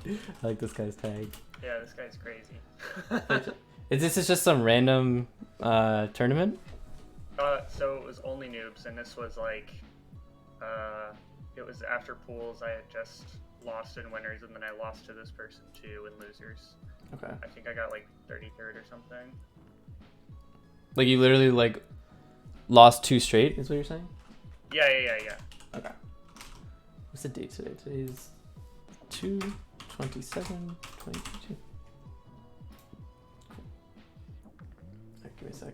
I like this guy's tag. Yeah, this guy's crazy. Is this just some random tournament? So it was only noobs, and this was like, it was after pools. I had just lost in winners, and then I lost to this person too in losers. Okay. I think I got like 33rd or something. Like you literally like lost 2 straight, is what you're saying? Yeah. Okay. What's the date today? Today's 2/27/2022. Cool. Alright, give me a sec.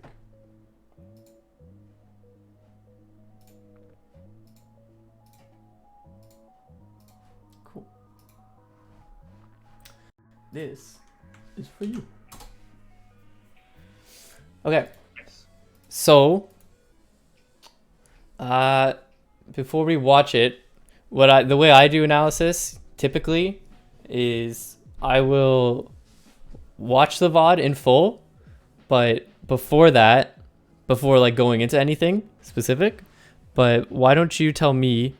Cool. This is for you. Okay. Yes. So, before we watch it, the way I do analysis typically is I will watch the VOD in full, but before that, before like going into anything specific, but why don't you tell me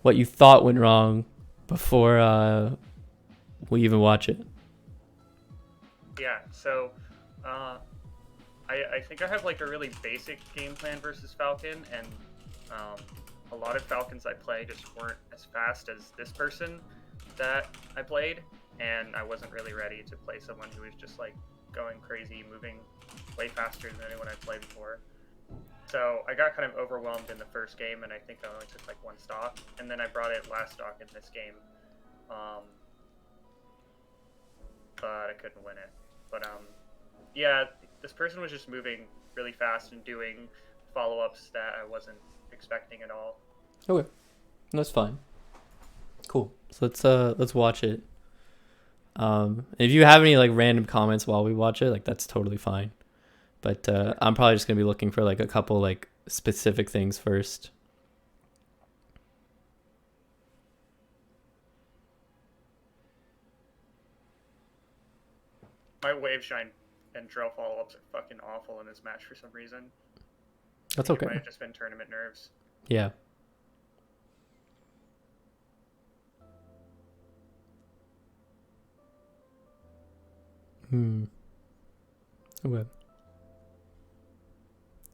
what you thought went wrong before we even watch it? Yeah, so I think I have like a really basic game plan versus Falcon, and a lot of Falcons I play just weren't as fast as this person that I played, and I wasn't really ready to play someone who was just like going crazy, moving way faster than anyone I played before. So I got kind of overwhelmed in the first game, and I think I only took like 1 stock, and then I brought it last stock in this game, but I couldn't win it. But yeah, this person was just moving really fast and doing follow-ups that I wasn't expecting at all. Okay, that's fine. Cool. So let's watch it. If you have any like random comments while we watch it, like that's totally fine. But I'm probably just gonna be looking for like a couple like specific things first. My wave shine and drill follow-ups are fucking awful in this match for some reason. That's It okay. might have just been tournament nerves. Yeah. Okay.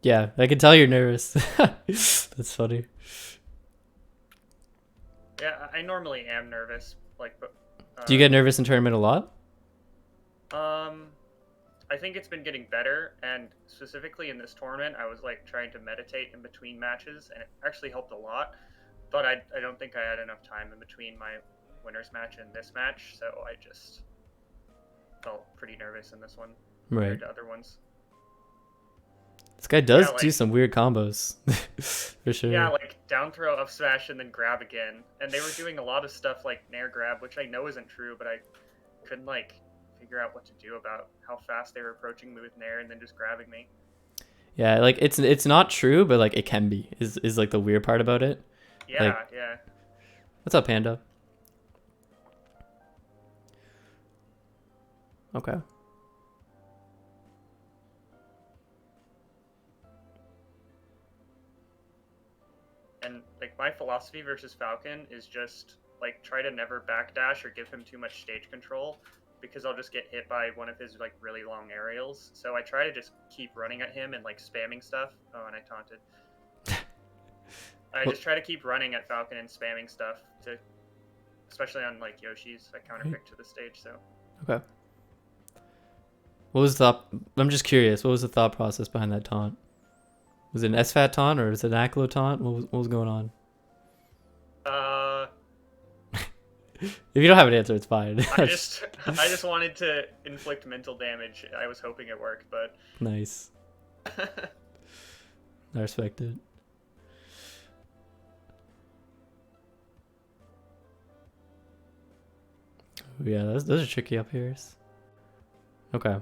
Yeah, I can tell you're nervous. That's funny. Yeah, I normally am nervous. Like, but Do you get nervous in tournament a lot? I think it's been getting better, and specifically in this tournament, I was like trying to meditate in between matches, and it actually helped a lot. But I don't think I had enough time in between my winners match and this match, so I just felt pretty nervous in this one compared Right. to other ones. This guy Yeah, does do like some weird combos. For yeah, sure. like down throw, up smash, and then grab again. And they were doing a lot of stuff like nair grab, which I know isn't true, but I couldn't like figure out what to do about how fast they were approaching me with nair and then just grabbing me. Yeah, like it's not true, but like it can be. Is like the weird part about it. Like, Yeah. what's up, Panda? Okay. And like my philosophy versus Falcon is just like try to never backdash or give him too much stage control because I'll just get hit by one of his like really long aerials. So I try to just keep running at him and like spamming stuff. Oh, and I taunted. I Well, just try to keep running at Falcon and spamming stuff to, especially on like Yoshi's. I counterpick to the stage. So okay. What was the? I'm just curious. What was the thought process behind that taunt? Was it an SFAT taunt or was it an Aklo taunt? What was going on? uh, If you don't have an answer, it's fine. I just wanted to inflict mental damage. I was hoping it worked, but Nice. I respect it. Yeah, those are tricky up here. Okay.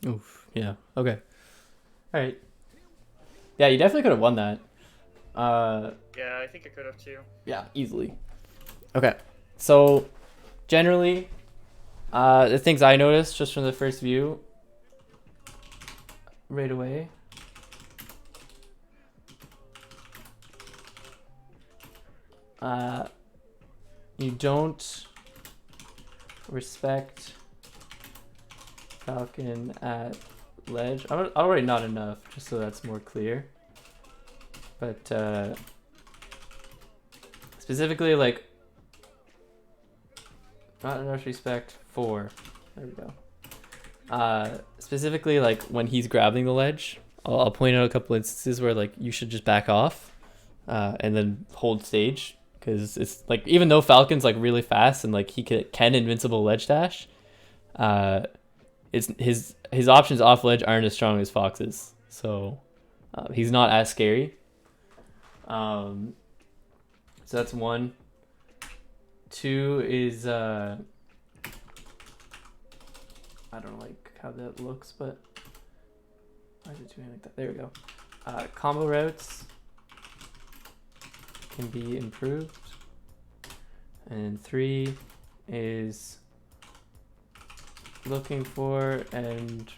Oof. Yeah. Okay. All right. Yeah, you definitely could have won that. Yeah, I think I could have too. Yeah, easily. Okay. So generally, the things I noticed just from the first view, right away. You don't respect Falcon at ledge. I'll write not enough, just so that's more clear. But specifically, like, not enough respect for. There we go. Specifically, like when he's grabbing the ledge, I'll point out a couple instances where like you should just back off, and then hold stage, because it's like even though Falcon's like really fast and like he can invincible ledge dash, it's his options off ledge aren't as strong as Fox's, so he's not as scary. So that's one. Two is I don't like how that looks, but why is it doing like that? There we go. Combo routes can be improved. And three is looking for and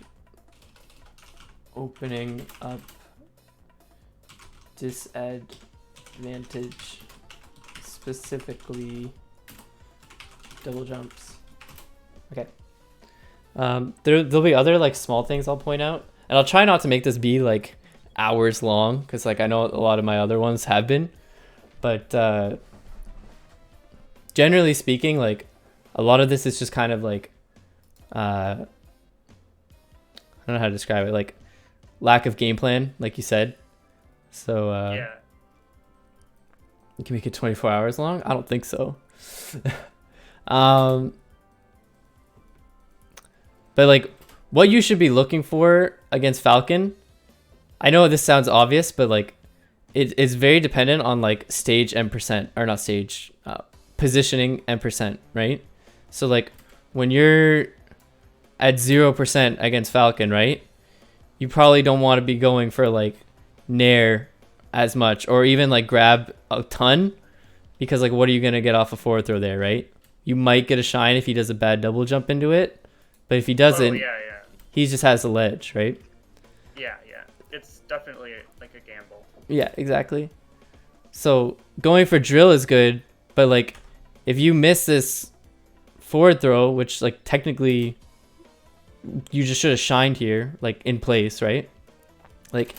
opening up disadvantage, specifically double jumps. Okay. There'll be other like small things I'll point out, and I'll try not to make this be like hours long, because like I know a lot of my other ones have been, but generally speaking, like a lot of this is just kind of like I don't know how to describe it, like lack of game plan, like you said. So Yeah. you can make it 24 hours long. I don't think so. But like what you should be looking for against Falcon, I know this sounds obvious, but like it is very dependent on like stage and percent, or not stage, positioning and percent, right? So like when you're at 0% against Falcon, right, you probably don't want to be going for like nair as much, or even like grab a ton, because like what are you going to get off a forward throw there, right? You might get a shine if he does a bad double jump into it, but if he doesn't, he just has the ledge, right? Yeah. It's definitely like a gamble. Yeah, exactly. So going for drill is good, but like if you miss this forward throw, which like technically you just should have shined here, like in place, right? Like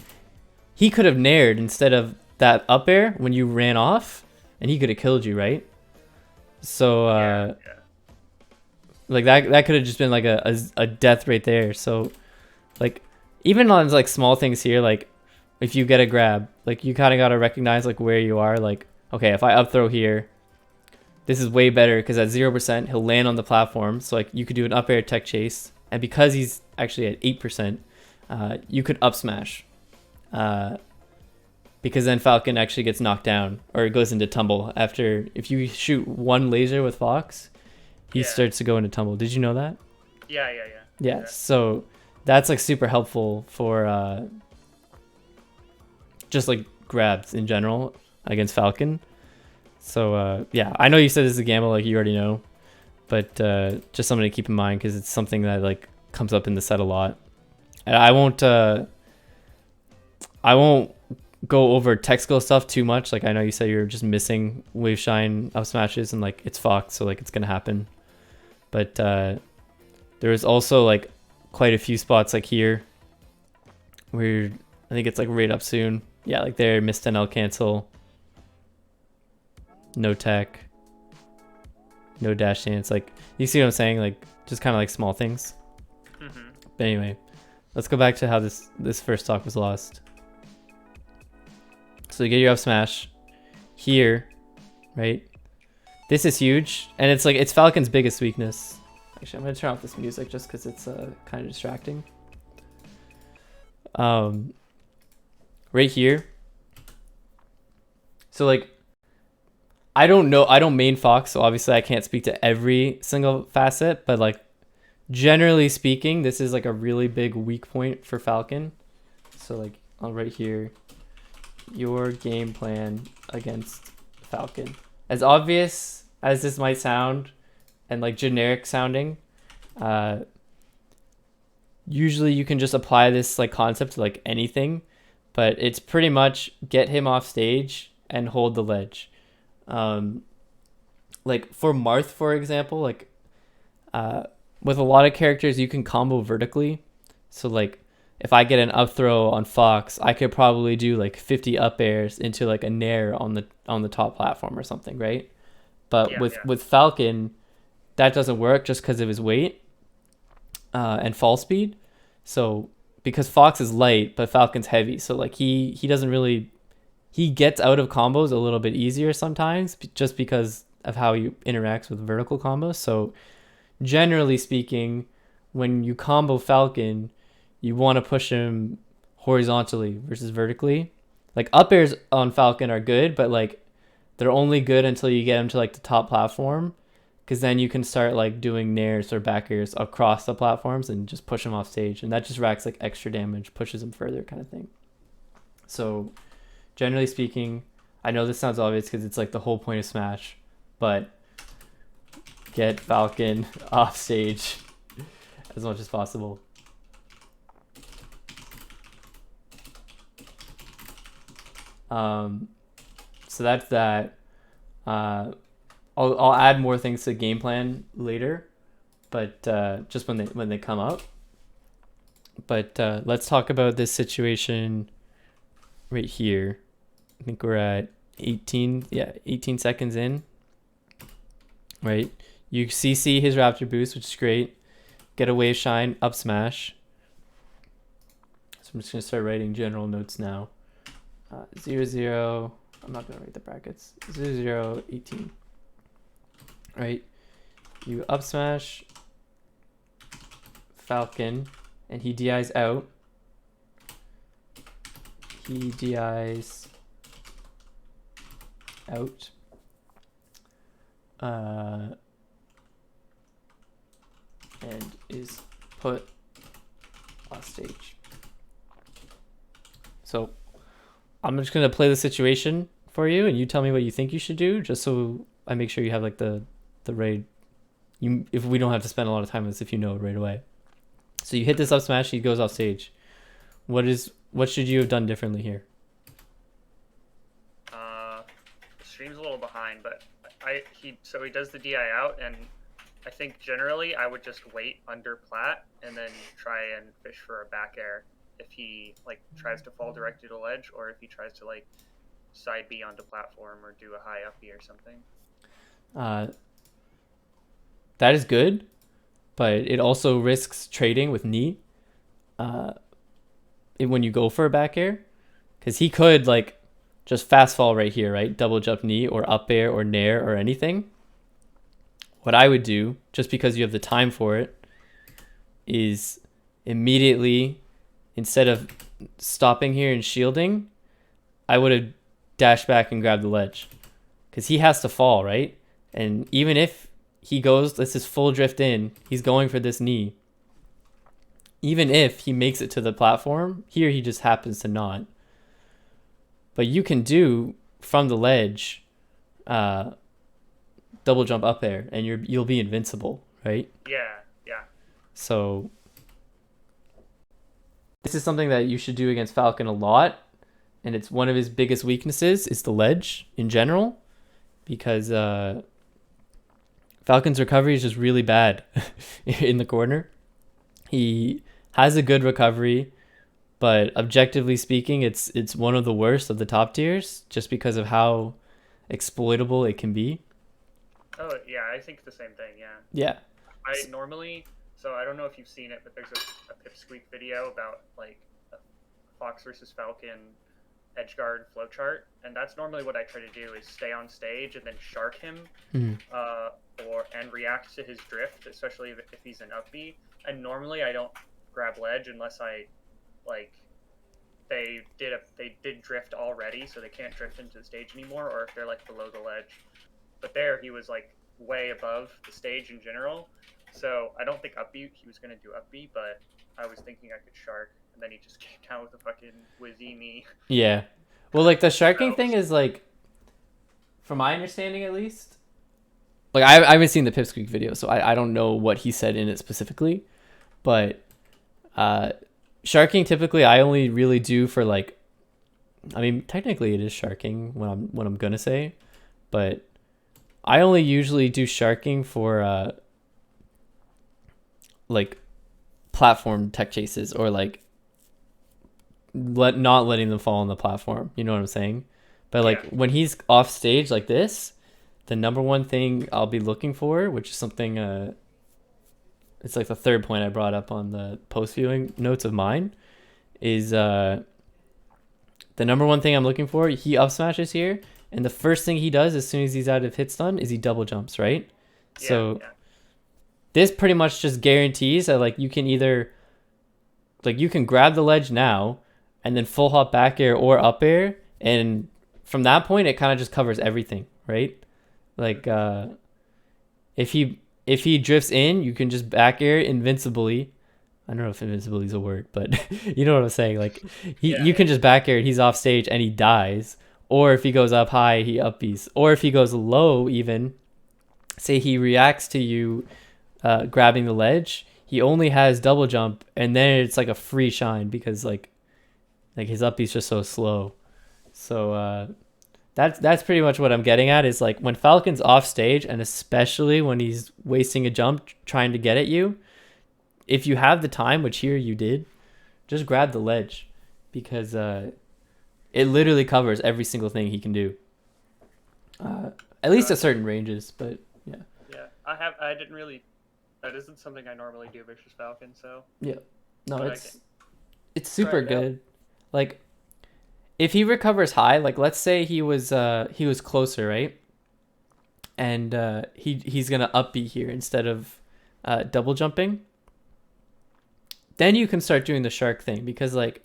he could have nared instead of that up air when you ran off, and he could have killed you, right? So like that could have just been like a death right there. So like even on like small things here, like if you get a grab, like you kind of got to recognize like where you are. Like, okay, if I up throw here, this is way better, because at 0% he'll land on the platform. So like you could do an up air tech chase, and because he's actually at 8%, you could up smash, because then Falcon actually gets knocked down, or it goes into tumble after. If you shoot one laser with Fox, he starts to go into tumble. Did you know that? Yeah. So that's like super helpful for just like grabs in general against Falcon. So yeah, I know you said this is a gamble, like you already know, but just something to keep in mind, because it's something that like comes up in the set a lot. And I won't go over tech skill stuff too much. Like I know you said you're just missing wave shine up smashes, and like it's Fox, so like it's gonna happen. But there is also like quite a few spots like here where I think it's like right up soon. Yeah, like there, missed an L cancel, no tech, no dash dance. Like you see what I'm saying? Like just kind of like small things. Mm-hmm. But anyway, let's go back to how this first stock was lost. So you get your up smash here, right? This is huge, and it's like it's Falcon's biggest weakness. Actually, I'm gonna turn off this music just because it's kind of distracting. Right here. So like, I don't main Fox, so obviously I can't speak to every single facet, but like generally speaking, this is like a really big weak point for Falcon. So like I'll write here your game plan against Falcon. As obvious as this might sound and like generic sounding, uh, usually you can just apply this like concept to like anything, but it's pretty much get him off stage and hold the ledge. Um, like for Marth, for example, like uh, with a lot of characters, you can combo vertically. So like if I get an up throw on Fox, I could probably do like 50 up airs into like a nair on the top platform or something, right? But Yeah, with yeah. with Falcon, that doesn't work just because of his weight and fall speed. So because Fox is light, but Falcon's heavy, so like he doesn't really he gets out of combos a little bit easier sometimes just because of how he interacts with vertical combos. So generally speaking, when you combo Falcon, you want to push him horizontally versus vertically. Like up airs on Falcon are good, but like they're only good until you get him to like the top platform, because then you can start like doing nairs or back airs across the platforms and just push him off stage, and that just racks like extra damage, pushes him further, kind of thing. So generally speaking, I know this sounds obvious because it's like the whole point of Smash, but get Falcon off stage as much as possible. So that's that. I'll add more things to the game plan later, but just when they come up. But let's talk about this situation right here. I think we're at 18 seconds in. Right, you CC his Raptor boost, which is great. Get a wave shine, up smash. So I'm just gonna start writing general notes now. 0-0. I'm not gonna write the brackets. 0-0, 18. Right, you up smash Falcon, and he DIs out. He DIs out. And is put off stage. So I'm just gonna play the situation for you, and you tell me what you think you should do, just so I make sure you have like the right. If we don't have to spend a lot of time on this, if you know it right away. So you hit this up smash, he goes off stage. What should you have done differently here? The stream's a little behind, but he does the DI out, and I think generally I would just wait under plat and then try and fish for a back air if he like tries to fall directly to ledge, or if he tries to like side B onto platform or do a high up B or something. That is good, but it also risks trading with knee when you go for a back air, because he could like just fast fall right here, right? Double jump knee or up air or nair or anything. What I would do, just because you have the time for it, is immediately, instead of stopping here and shielding, I would have dashed back and grabbed the ledge, because he has to fall, right? And even if he goes, this is full drift in, he's going for this knee. Even if he makes it to the platform, here he just happens to not. But you can do from the ledge, double jump up there, and you'll be invincible, right? Yeah, yeah. So this is something that you should do against Falcon a lot, and it's one of his biggest weaknesses is the ledge in general, because Falcon's recovery is just really bad in the corner. He has a good recovery, but objectively speaking, it's one of the worst of the top tiers, just because of how exploitable it can be. Oh yeah, I think the same thing. Yeah. Yeah. I normally, so I don't know if you've seen it, but there's a Pipsqueak video about like a Fox versus Falcon edgeguard flowchart, and that's normally what I try to do is stay on stage and then shark him, and react to his drift, especially if he's an up B. And normally I don't grab ledge unless I like they did drift already, so they can't drift into the stage anymore, or if they're like below the ledge. But there he was like way above the stage in general, So I don't think up B, he was going to do up B, but I was thinking I could shark, and then he just came down with a fucking whizzy knee. Yeah. Well, like the sharking So, thing is like, from my understanding at least, like I haven't seen the Pipsqueak video, so I don't know what he said in it specifically, but uh, sharking typically I only really do for like, I mean technically it is sharking when I'm gonna say, but I only usually do sharking for like platform tech chases or like not letting them fall on the platform. You know what I'm saying? But like yeah. when he's off stage like this, the number one thing I'll be looking for, which is something it's like the third point I brought up on the post viewing notes of mine, is the number one thing I'm looking for. He up smashes here, and the first thing he does as soon as he's out of hit stun is he double jumps, right? Yeah, So yeah. this pretty much just guarantees that like you can either like you can grab the ledge now and then full hop back air or up air, and from that point it kind of just covers everything, right? Like if he drifts in, you can just back air invincibly. I don't know if invincibly is a word, but you know what I'm saying. Like Yeah, you can just back air and he's off stage and he dies. Or if he goes up high, he up Bs. Or if he goes low, even say he reacts to you grabbing the ledge, he only has double jump, and then it's like a free shine because like his up B's just so slow. So that's pretty much what I'm getting at, is like when Falcon's off stage, and especially when he's wasting a jump trying to get at you, if you have the time, which here you did, just grab the ledge, because it literally covers every single thing he can do. At least at certain ranges, but yeah. Yeah, I didn't really. That isn't something I normally do versus Falcon, so. Yeah. No, But it's super it out. good. Like if he recovers high, like let's say he was closer, right? And he's gonna up B here instead of double jumping. Then you can start doing the shark thing, because like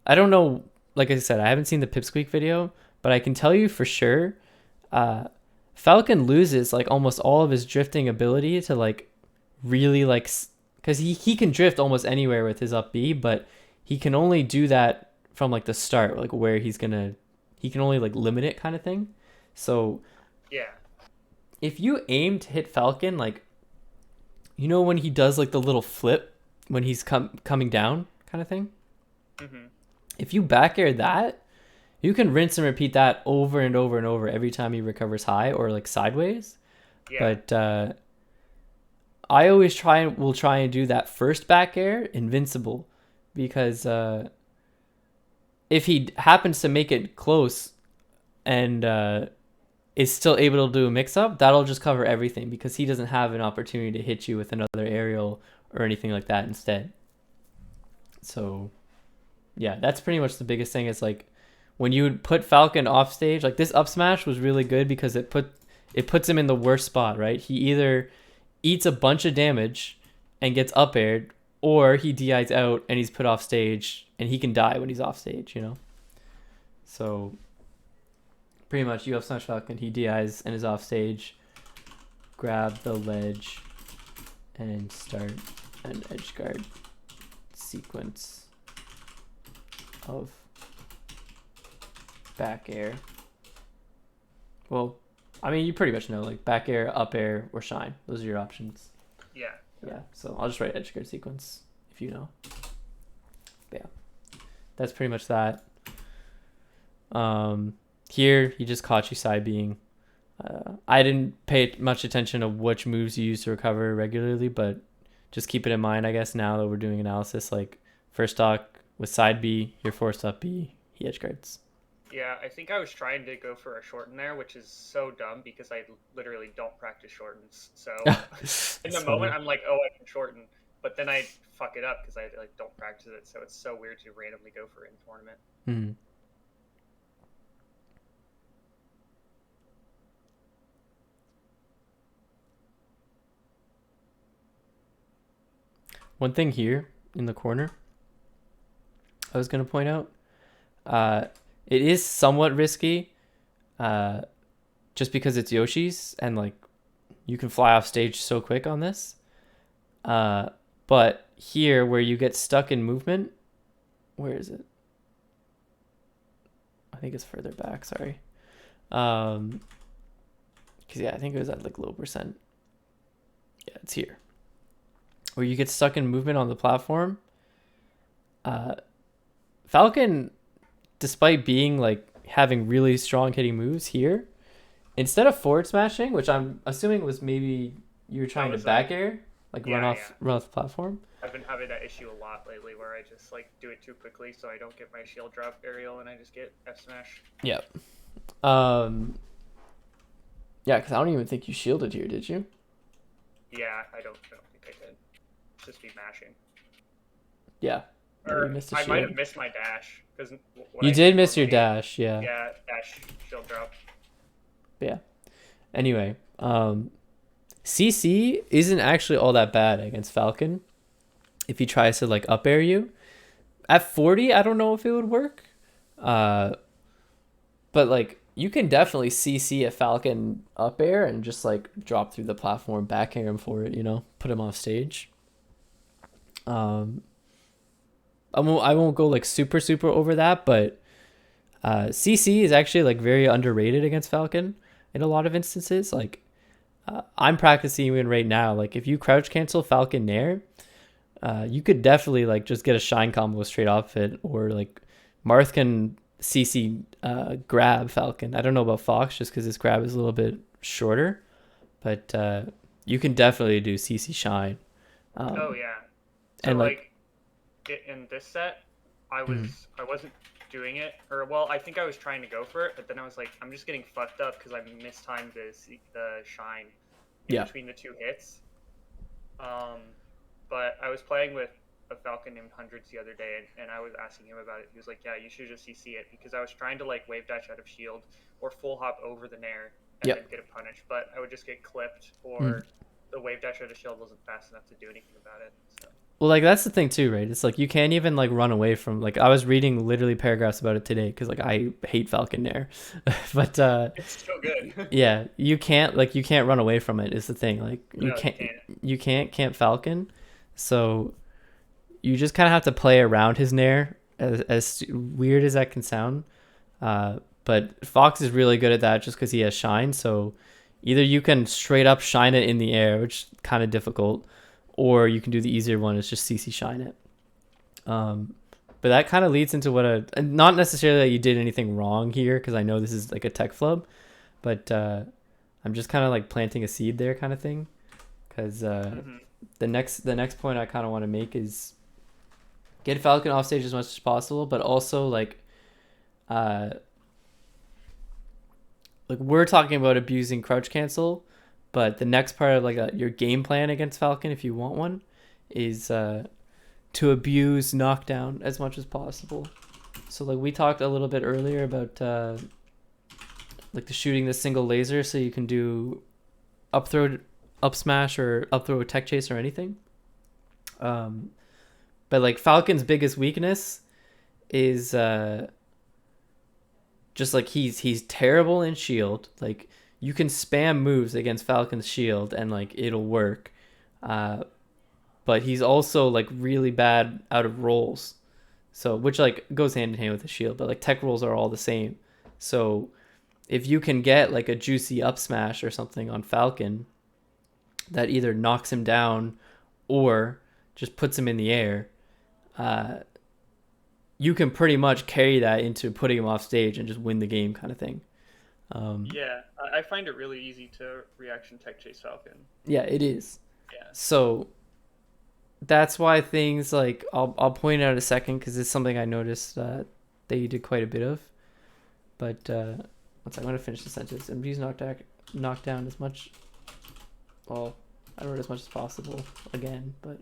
I don't know, like I said, I haven't seen the Pipsqueak video, but I can tell you for sure, Falcon loses like almost all of his drifting ability to like really like, because he can drift almost anywhere with his up B, but he can only do that from like the start, like where he can only like limit it kind of thing. So Yeah. if you aim to hit Falcon, like you know when he does like the little flip when he's coming down kind of thing, Mm-hmm. if you back air that, you can rinse and repeat that over and over and over every time he recovers high or like sideways. Yeah. But I always will try and do that first back air invincible, because if he happens to make it close and is still able to do a mix up, that'll just cover everything, because he doesn't have an opportunity to hit you with another aerial or anything like that instead. So yeah, that's pretty much the biggest thing. Is like when you put Falcon off stage, like this up smash was really good because it puts him in the worst spot, right? He either eats a bunch of damage and gets up aired, or he DIs out and he's put off stage, and he can die when he's off stage, you know? So pretty much you up smash Falcon, he DIs and is off stage, grab the ledge and start an edge guard sequence of back air. Well, I mean, you pretty much know, like back air, up air, or shine. Those are your options. Yeah. Yeah, so I'll just write edge guard sequence if you know. But yeah, that's pretty much that. Here he just caught you side being. I didn't pay much attention to which moves you use to recover regularly, but just keep it in mind, I guess, now that we're doing analysis. Like first stock with side B, you're forced up B, he edge guards. Yeah, I think I was trying to go for a shorten there, which is so dumb because I literally don't practice shortens. So in the moment, I'm like, oh, I can shorten, but then I fuck it up because I like don't practice it. So it's so weird to randomly go for it in tournament. Hmm. One thing here in the corner I was going to point out, it is somewhat risky just because it's Yoshi's, and like you can fly off stage so quick on this. But here, where you get stuck in movement, where is it? I think it's further back. Sorry. Because yeah, I think it was at like low percent. Yeah, it's here. Where you get stuck in movement on the platform. Falcon, despite being like having really strong hitting moves here, instead of forward smashing, which I'm assuming was maybe you were trying to back air, like run off the platform. I've been having that issue a lot lately where I just like do it too quickly so I don't get my shield drop aerial and I just get F smash. Yep. Yeah, because I don't even think you shielded here, did you? Yeah, I don't think I did. Just be mashing. Yeah. Or I might have missed my dash because you did miss your dash. Yeah. Yeah, dash shield drop. Yeah. Anyway, CC isn't actually all that bad against Falcon. If he tries to like up air you at 40, I don't know if it would work. But like you can definitely CC a Falcon up air and just like drop through the platform, back air him for it, you know, put him off stage. I won't go like super over that, but CC is actually like very underrated against Falcon in a lot of instances. Like I'm practicing even right now. Like if you crouch cancel Falcon Nair, you could definitely like just get a shine combo straight off it, or like Marth can CC grab Falcon. I don't know about Fox just because his grab is a little bit shorter, but you can definitely do CC shine. Oh yeah. So and like in this set, I wasn't doing it, or well, I think I was trying to go for it, but then I was like, I'm just getting fucked up because I mistimed the shine between the two hits. But I was playing with a Falcon named Hundreds the other day, and I was asking him about it. He was like, yeah, you should just CC it, because I was trying to like wave dash out of shield or full hop over the Nair and then get a punish, but I would just get clipped, or the wave dash out of shield wasn't fast enough to do anything about it. So. Well, like that's the thing too, right? It's like you can't even like run away from, like I was reading literally paragraphs about it today because like I hate Falcon Nair, but it's so good. Yeah, you can't run away from it is the thing. Like you can't camp Falcon, so you just kind of have to play around his Nair, as weird as that can sound. But Fox is really good at that just because he has shine. So either you can straight up shine it in the air, which is kind of difficult, or you can do the easier one, is just CC shine it. But that kind of leads into not necessarily that you did anything wrong here, because I know this is like a tech flub, but I'm just kind of like planting a seed there kind of thing. Because the next point I kind of want to make is get Falcon off stage as much as possible, but also like we're talking about abusing crouch cancel, but the next part of like your game plan against Falcon, if you want one, is to abuse knockdown as much as possible. So like we talked a little bit earlier about like the shooting the single laser, so you can do up throw, up smash, or up throw tech chase or anything. But like Falcon's biggest weakness is just like he's terrible in shield. Like you can spam moves against Falcon's shield and like it'll work. But he's also like really bad out of rolls. So which like goes hand in hand with the shield, but like tech rolls are all the same. So if you can get like a juicy up smash or something on Falcon that either knocks him down or just puts him in the air, you can pretty much carry that into putting him off stage and just win the game kind of thing. Yeah, I find it really easy to reaction tech chase Falcon. Yeah, it is. Yeah. So that's why things like I'll point out a second, because it's something I noticed that you did quite a bit of. But once I'm going to finish the sentence, and abuse knockdown as much. Well, I wrote as much as possible again, but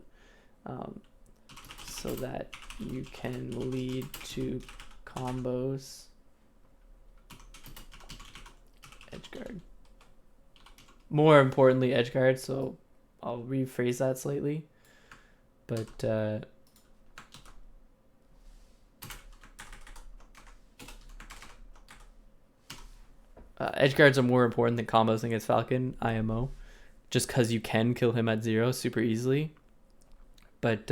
so that you can lead to combos. Edgeguard. More importantly, edgeguard. So I'll rephrase that slightly. But edgeguards are more important than combos against Falcon IMO, just because you can kill him at 0 super easily. But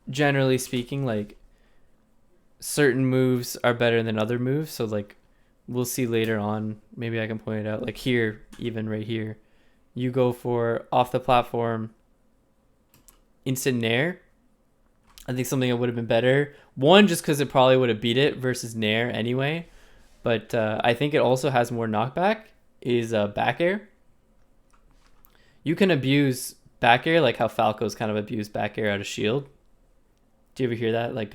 generally speaking, like certain moves are better than other moves. So like we'll see later on. Maybe I can point it out. Like here, even right here, you go for off the platform instant nair. I think something that would have been better. One, just because it probably would have beat it versus nair anyway. But I think it also has more knockback. Is back air. You can abuse back air like how Falco's kind of abused back air out of shield. Do you ever hear that? Like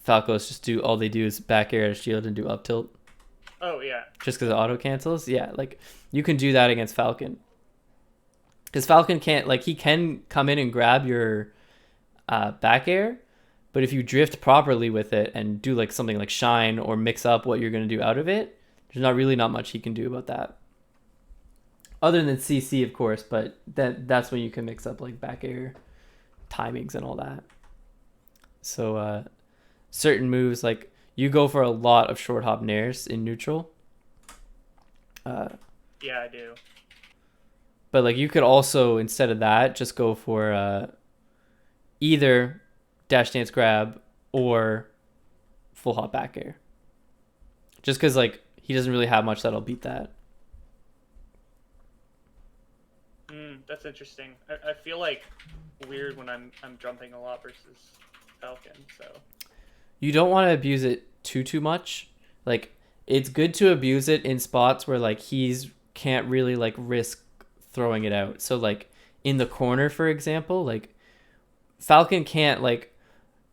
Falco's just do all they do is back air out of shield and do up tilt. Oh yeah. Just because it auto cancels. Yeah, like you can do that against Falcon. Because Falcon can't, like, he can come in and grab your back air, but if you drift properly with it and do like something like shine or mix up what you're going to do out of it, there's not much he can do about that. Other than CC, of course, but that's when you can mix up like back air timings and all that. So certain moves, like you go for a lot of short hop nairs in neutral. Yeah, I do. But like you could also, instead of that, just go for either dash dance grab or full hop back air. Just because like he doesn't really have much that'll beat that. That's interesting. I feel like weird when I'm jumping a lot versus Falcon. So You don't want to abuse it too much. Like it's good to abuse it in spots where like he's can't really like risk throwing it out. So like in the corner, for example, like Falcon can't like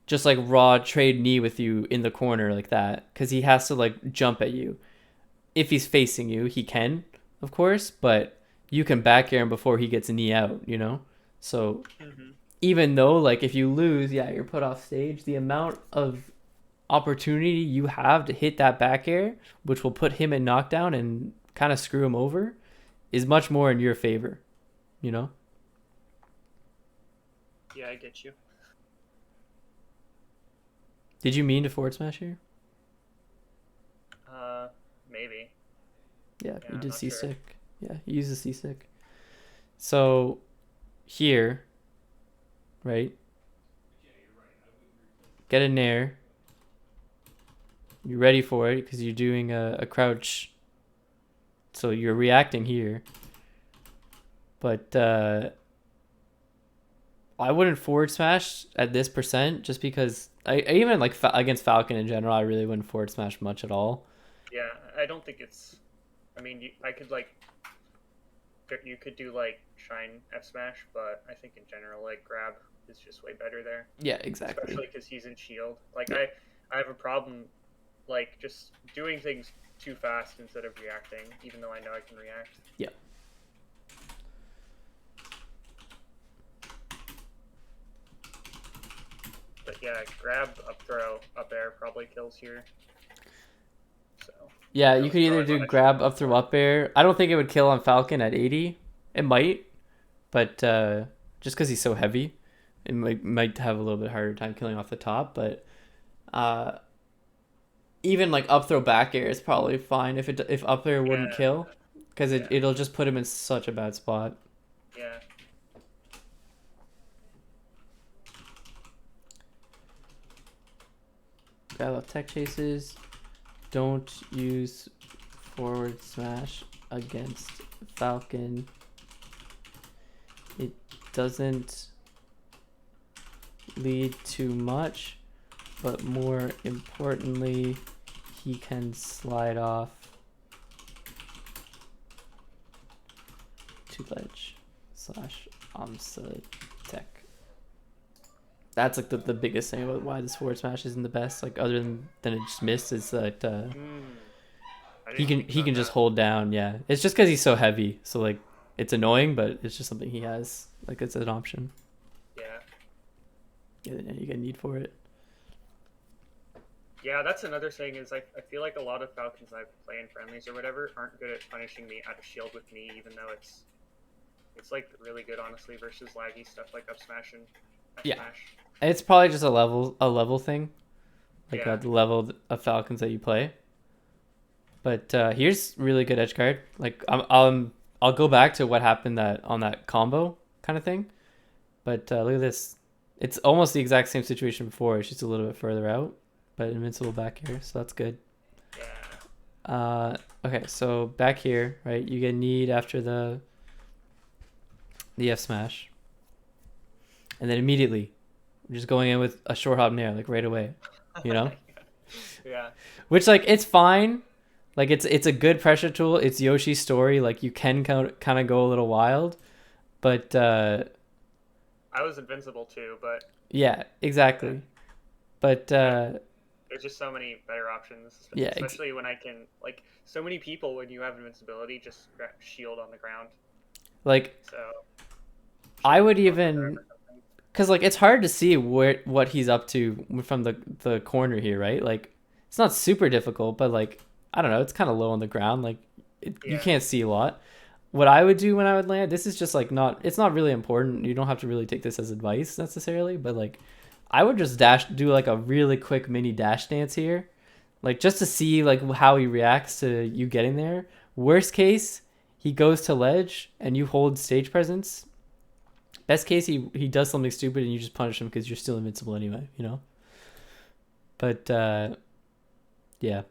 just like raw trade knee with you in the corner like that because he has to like jump at you. If he's facing you, he can, of course, but you can back air him before he gets a knee out, you know? So even though like if you lose, yeah, you're put off stage, the amount of opportunity you have to hit that back air, which will put him in knockdown and kind of screw him over, is much more in your favor, you know? Yeah, I get you. Did you mean to forward smash here? Maybe. Yeah, you I'm did not C sure. stick. Yeah, you use the C stick. So here, right? Get a nair. You're ready for it because you're doing a crouch. So you're reacting here. But I wouldn't forward smash at this percent just because I even like against Falcon in general, I really wouldn't forward smash much at all. Yeah, I don't think it's. I mean, I could like. You could do like shine F smash, but I think in general like grab is just way better there. Yeah, exactly. Especially because he's in shield. Like Yeah. I have a problem, like just doing things too fast instead of reacting, even though I know I can react. Yeah. But yeah, grab, up throw, up air probably kills here. So Yeah, that you was could either probably do what I grab should've up through up air. I don't think it would kill on Falcon at 80. It might, but just because he's so heavy, it might have a little bit harder time killing off the top. But even like up throw back air is probably fine if up air wouldn't Yeah. kill, because Yeah. it'll just put him in such a bad spot. Yeah. Grab up tech chases. Don't use forward smash against Falcon. It doesn't lead to much, but more importantly, he can slide off to ledge / Amsa tech. That's like the biggest thing about why this forward smash isn't the best. Like other than it just missed, is that I he didn't can think he about can just that. hold down. Yeah, it's just because he's so heavy. So like it's annoying, but it's just something he has. Like it's an option. Yeah. Yeah, then you get a need for it. Yeah, that's another thing is I feel like a lot of Falcons I play in friendlies or whatever aren't good at punishing me out of shield with me, even though it's like really good honestly versus laggy stuff like up smash and F Yeah. smash. It's probably just a level thing, like Yeah. the level of Falcons that you play. But here's really good edge guard. Like I'll go back to what happened that on that combo kind of thing. But look at this. It's almost the exact same situation before. It's just a little bit further out, but invincible back here, so that's good. Yeah. Okay, so back here, right? You get need after the F smash, and then immediately, we're just going in with a short hop nair, like right away, you know? Yeah. Which like it's fine, like it's a good pressure tool. It's Yoshi's story. Like you can kind of go a little wild, but I was invincible too, but yeah, exactly. But there's just so many better options, yeah, especially when I can like so many people when you have invincibility just shield on the ground. like So I would even, because like it's hard to see what he's up to from the corner here, right? Like it's not super difficult, but like I don't know, it's kind of low on the ground. Like you can't see a lot. What I would do when I would land, this is just like it's not really important. You don't have to really take this as advice necessarily, but like I would just do like a really quick mini dash dance here, like just to see like how he reacts to you getting there. Worst case, he goes to ledge and you hold stage presence. Best case, he does something stupid and you just punish him because you're still invincible anyway, you know? But yeah,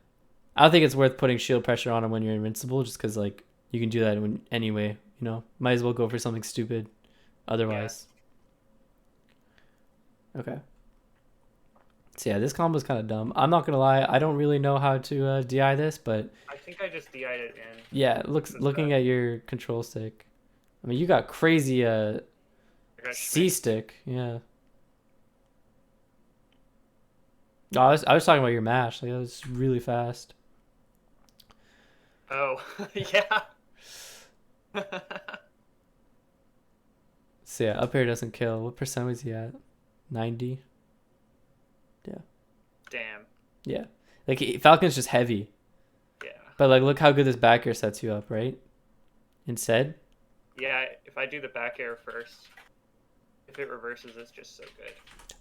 I don't think it's worth putting shield pressure on him when you're invincible, just because like you can do that anyway, you know? Might as well go for something stupid otherwise. Yeah. Okay. So yeah, this combo's kind of dumb. I'm not gonna lie, I don't really know how to DI this, but I think I just DI'd it in. yeah, looking at your control stick, I mean, you got crazy C stick, yeah. No, I was talking about your mash. Like that was really fast. Oh, yeah. So yeah, up here doesn't kill. What percent was he at? 90. Yeah. Damn. Yeah. Like Falcon's just heavy. Yeah. But like, look how good this back air sets you up, right? Instead. Yeah, if I do the back air first, if it reverses, it's just so good.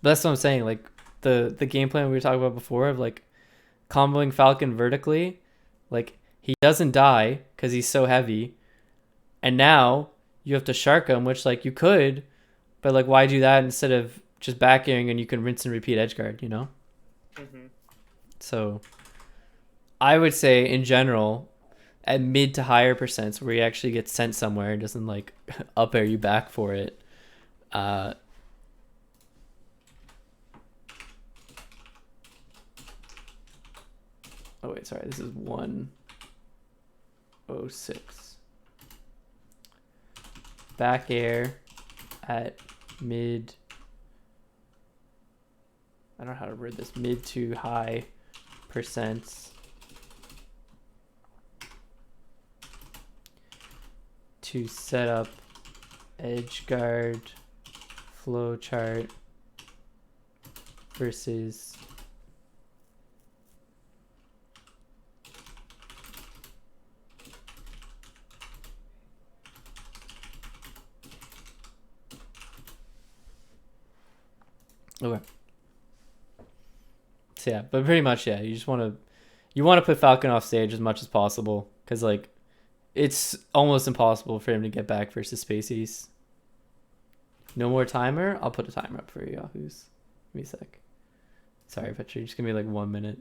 But that's what I'm saying. Like the game plan we were talking about before of like comboing Falcon vertically, like he doesn't die because he's so heavy, and now you have to shark him, which like you could, but like why do that instead of just back airing and you can rinse and repeat edge guard, you know? Mm-hmm. So I would say in general, at mid to higher percents where he actually gets sent somewhere and doesn't like up air you back for it. Oh wait, sorry. This is 106. Back air at mid. I don't know how to word this. Mid to high percents. To set up edge guard flow chart versus okay. So yeah, but pretty much yeah, you want to put Falcon off stage as much as possible because like it's almost impossible for him to get back versus Spaceys. No more timer. I'll put a timer up for you, Yahoos. Give me a sec. Sorry, Petra. Just give me like 1 minute.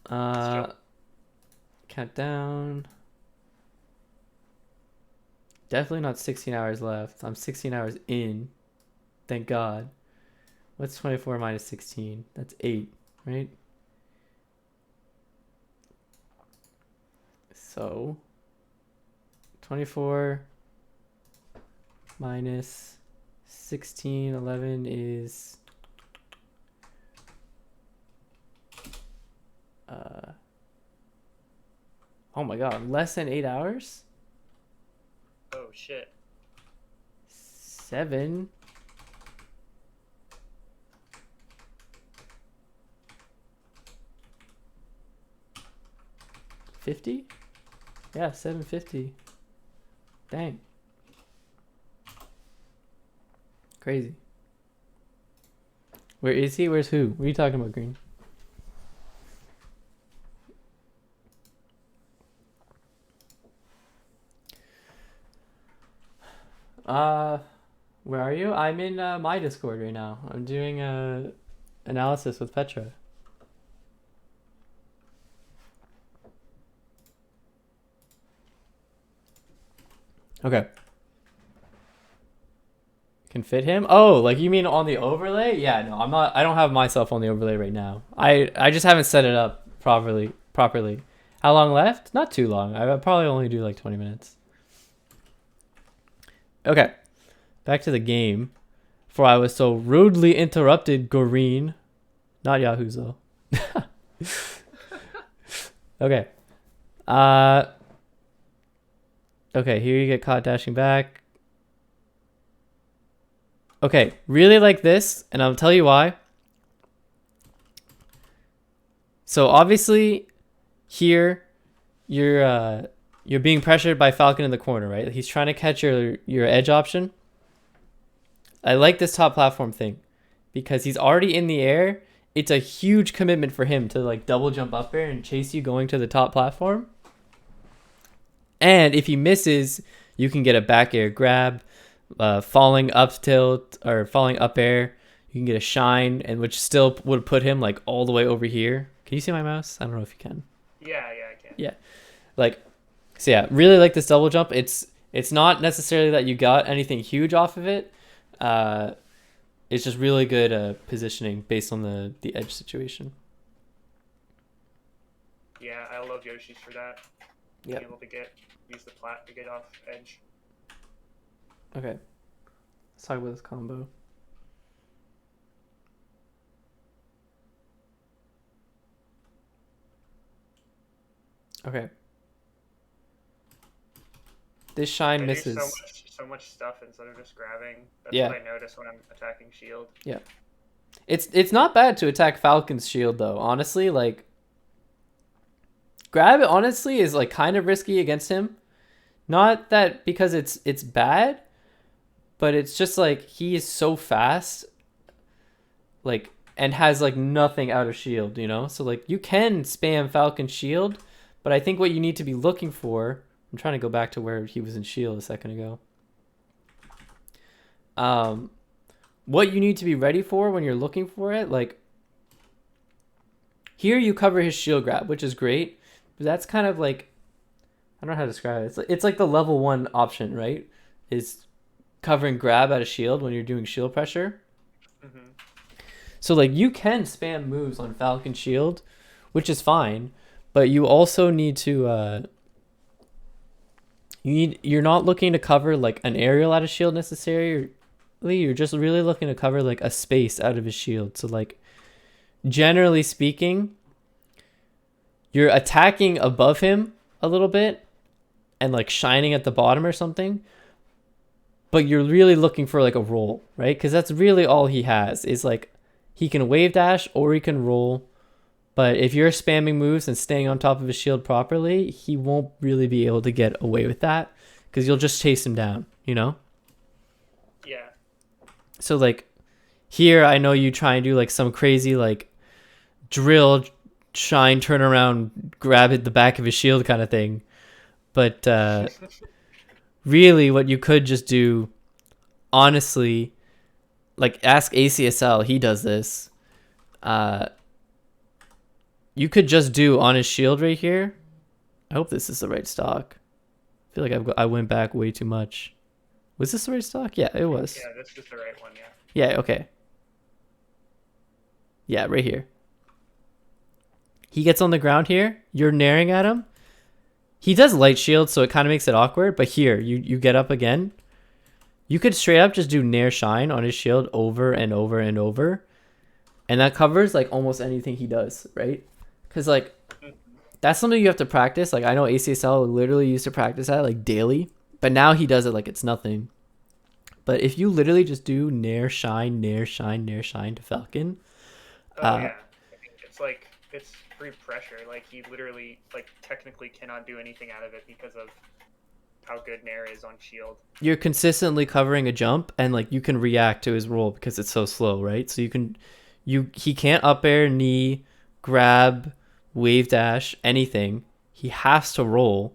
Count down. Definitely not 16 hours left. I'm 16 hours in. Thank God. What's 24 minus 16? That's 8, right? So 24 minus 16, 11 is oh my God, less than 8 hours? Oh shit. 7. $50? Yeah, 750. Dang. Crazy. Where is he? Where's who? What are you talking about, Green? Uh, where are you? I'm in my Discord right now. I'm doing a analysis with Petra. Okay. Can fit him? Oh, like you mean on the overlay? Yeah, no, I'm not. I don't have myself on the overlay right now. I just haven't set it up properly. Properly. How long left? Not too long. I probably only do like 20 minutes. Okay. Back to the game. For I was so rudely interrupted, Goreen. Not Yahoo's though. Okay. Uh. Okay. Here you get caught dashing back. Okay, really like this, and I'll tell you why. So obviously, here you're being pressured by Falcon in the corner, right? He's trying to catch your edge option. I like this top platform thing because he's already in the air. It's a huge commitment for him to like double jump up there and chase you going to the top platform. And if he misses, you can get a back air grab. Falling up tilt or falling up air, you can get a shine, and which still would put him like all the way over here. Can you see my mouse? I don't know if you can. Yeah, I can. Yeah, like so. Yeah, really like this double jump. It's not necessarily that you got anything huge off of it. It's just really good positioning based on the edge situation. Yeah, I love Yoshi's for that. Yeah. Being able to use the plat to get off edge. Okay. Let's talk about this combo. Okay. This shine misses. So much stuff instead of just grabbing. That's Yeah. what I notice when I'm attacking shield. Yeah. It's not bad to attack Falcon's shield though. Honestly, like grab honestly is like kind of risky against him. Not that because it's bad, but it's just like he is so fast, like, and has like nothing out of shield, you know? So like you can spam Falcon shield, but I think what you need to be looking for, I'm trying to go back to where he was in shield a second ago. What you need to be ready for when you're looking for it, like here you cover his shield grab, which is great, but that's kind of like, I don't know how to describe it. It's like the level 1 option, right? Is covering grab out of shield when you're doing shield pressure. Mm-hmm. So like you can spam moves on Falcon shield, which is fine, but you also need to you're not looking to cover like an aerial out of shield necessarily. You're just really looking to cover like a space out of his shield. So like generally speaking, you're attacking above him a little bit and like shining at the bottom or something, but you're really looking for like a roll, right? Because that's really all he has is like he can wave dash or he can roll. But if you're spamming moves and staying on top of his shield properly, he won't really be able to get away with that because you'll just chase him down, you know? Yeah. So like here, I know you try and do like some crazy like drill, shine, turn around, grab at the back of his shield kind of thing. But really what you could just do, honestly, like ask ACSL, he does this. You could just do on his shield right here. I hope this is the right stock. I feel like I went back way too much. Was this the right stock? Yeah, it was. Yeah, this is the right one, yeah. Yeah, okay. Yeah, right here. He gets on the ground here. You're naring at him. He does light shield, so it kind of makes it awkward. But here, you get up again. You could straight up just do nair shine on his shield over and over and over. And that covers like almost anything he does, right? Because like that's something you have to practice. Like I know ACSL literally used to practice that like daily. But now he does it like it's nothing. But if you literally just do nair shine, nair shine, nair shine to Falcon. Oh, yeah. I mean, it's free pressure. Like he literally like technically cannot do anything out of it because of how good Nair is on shield. You're consistently covering a jump and like you can react to his roll because it's so slow, right? So he can't up air, knee, grab, wave dash, anything. He has to roll.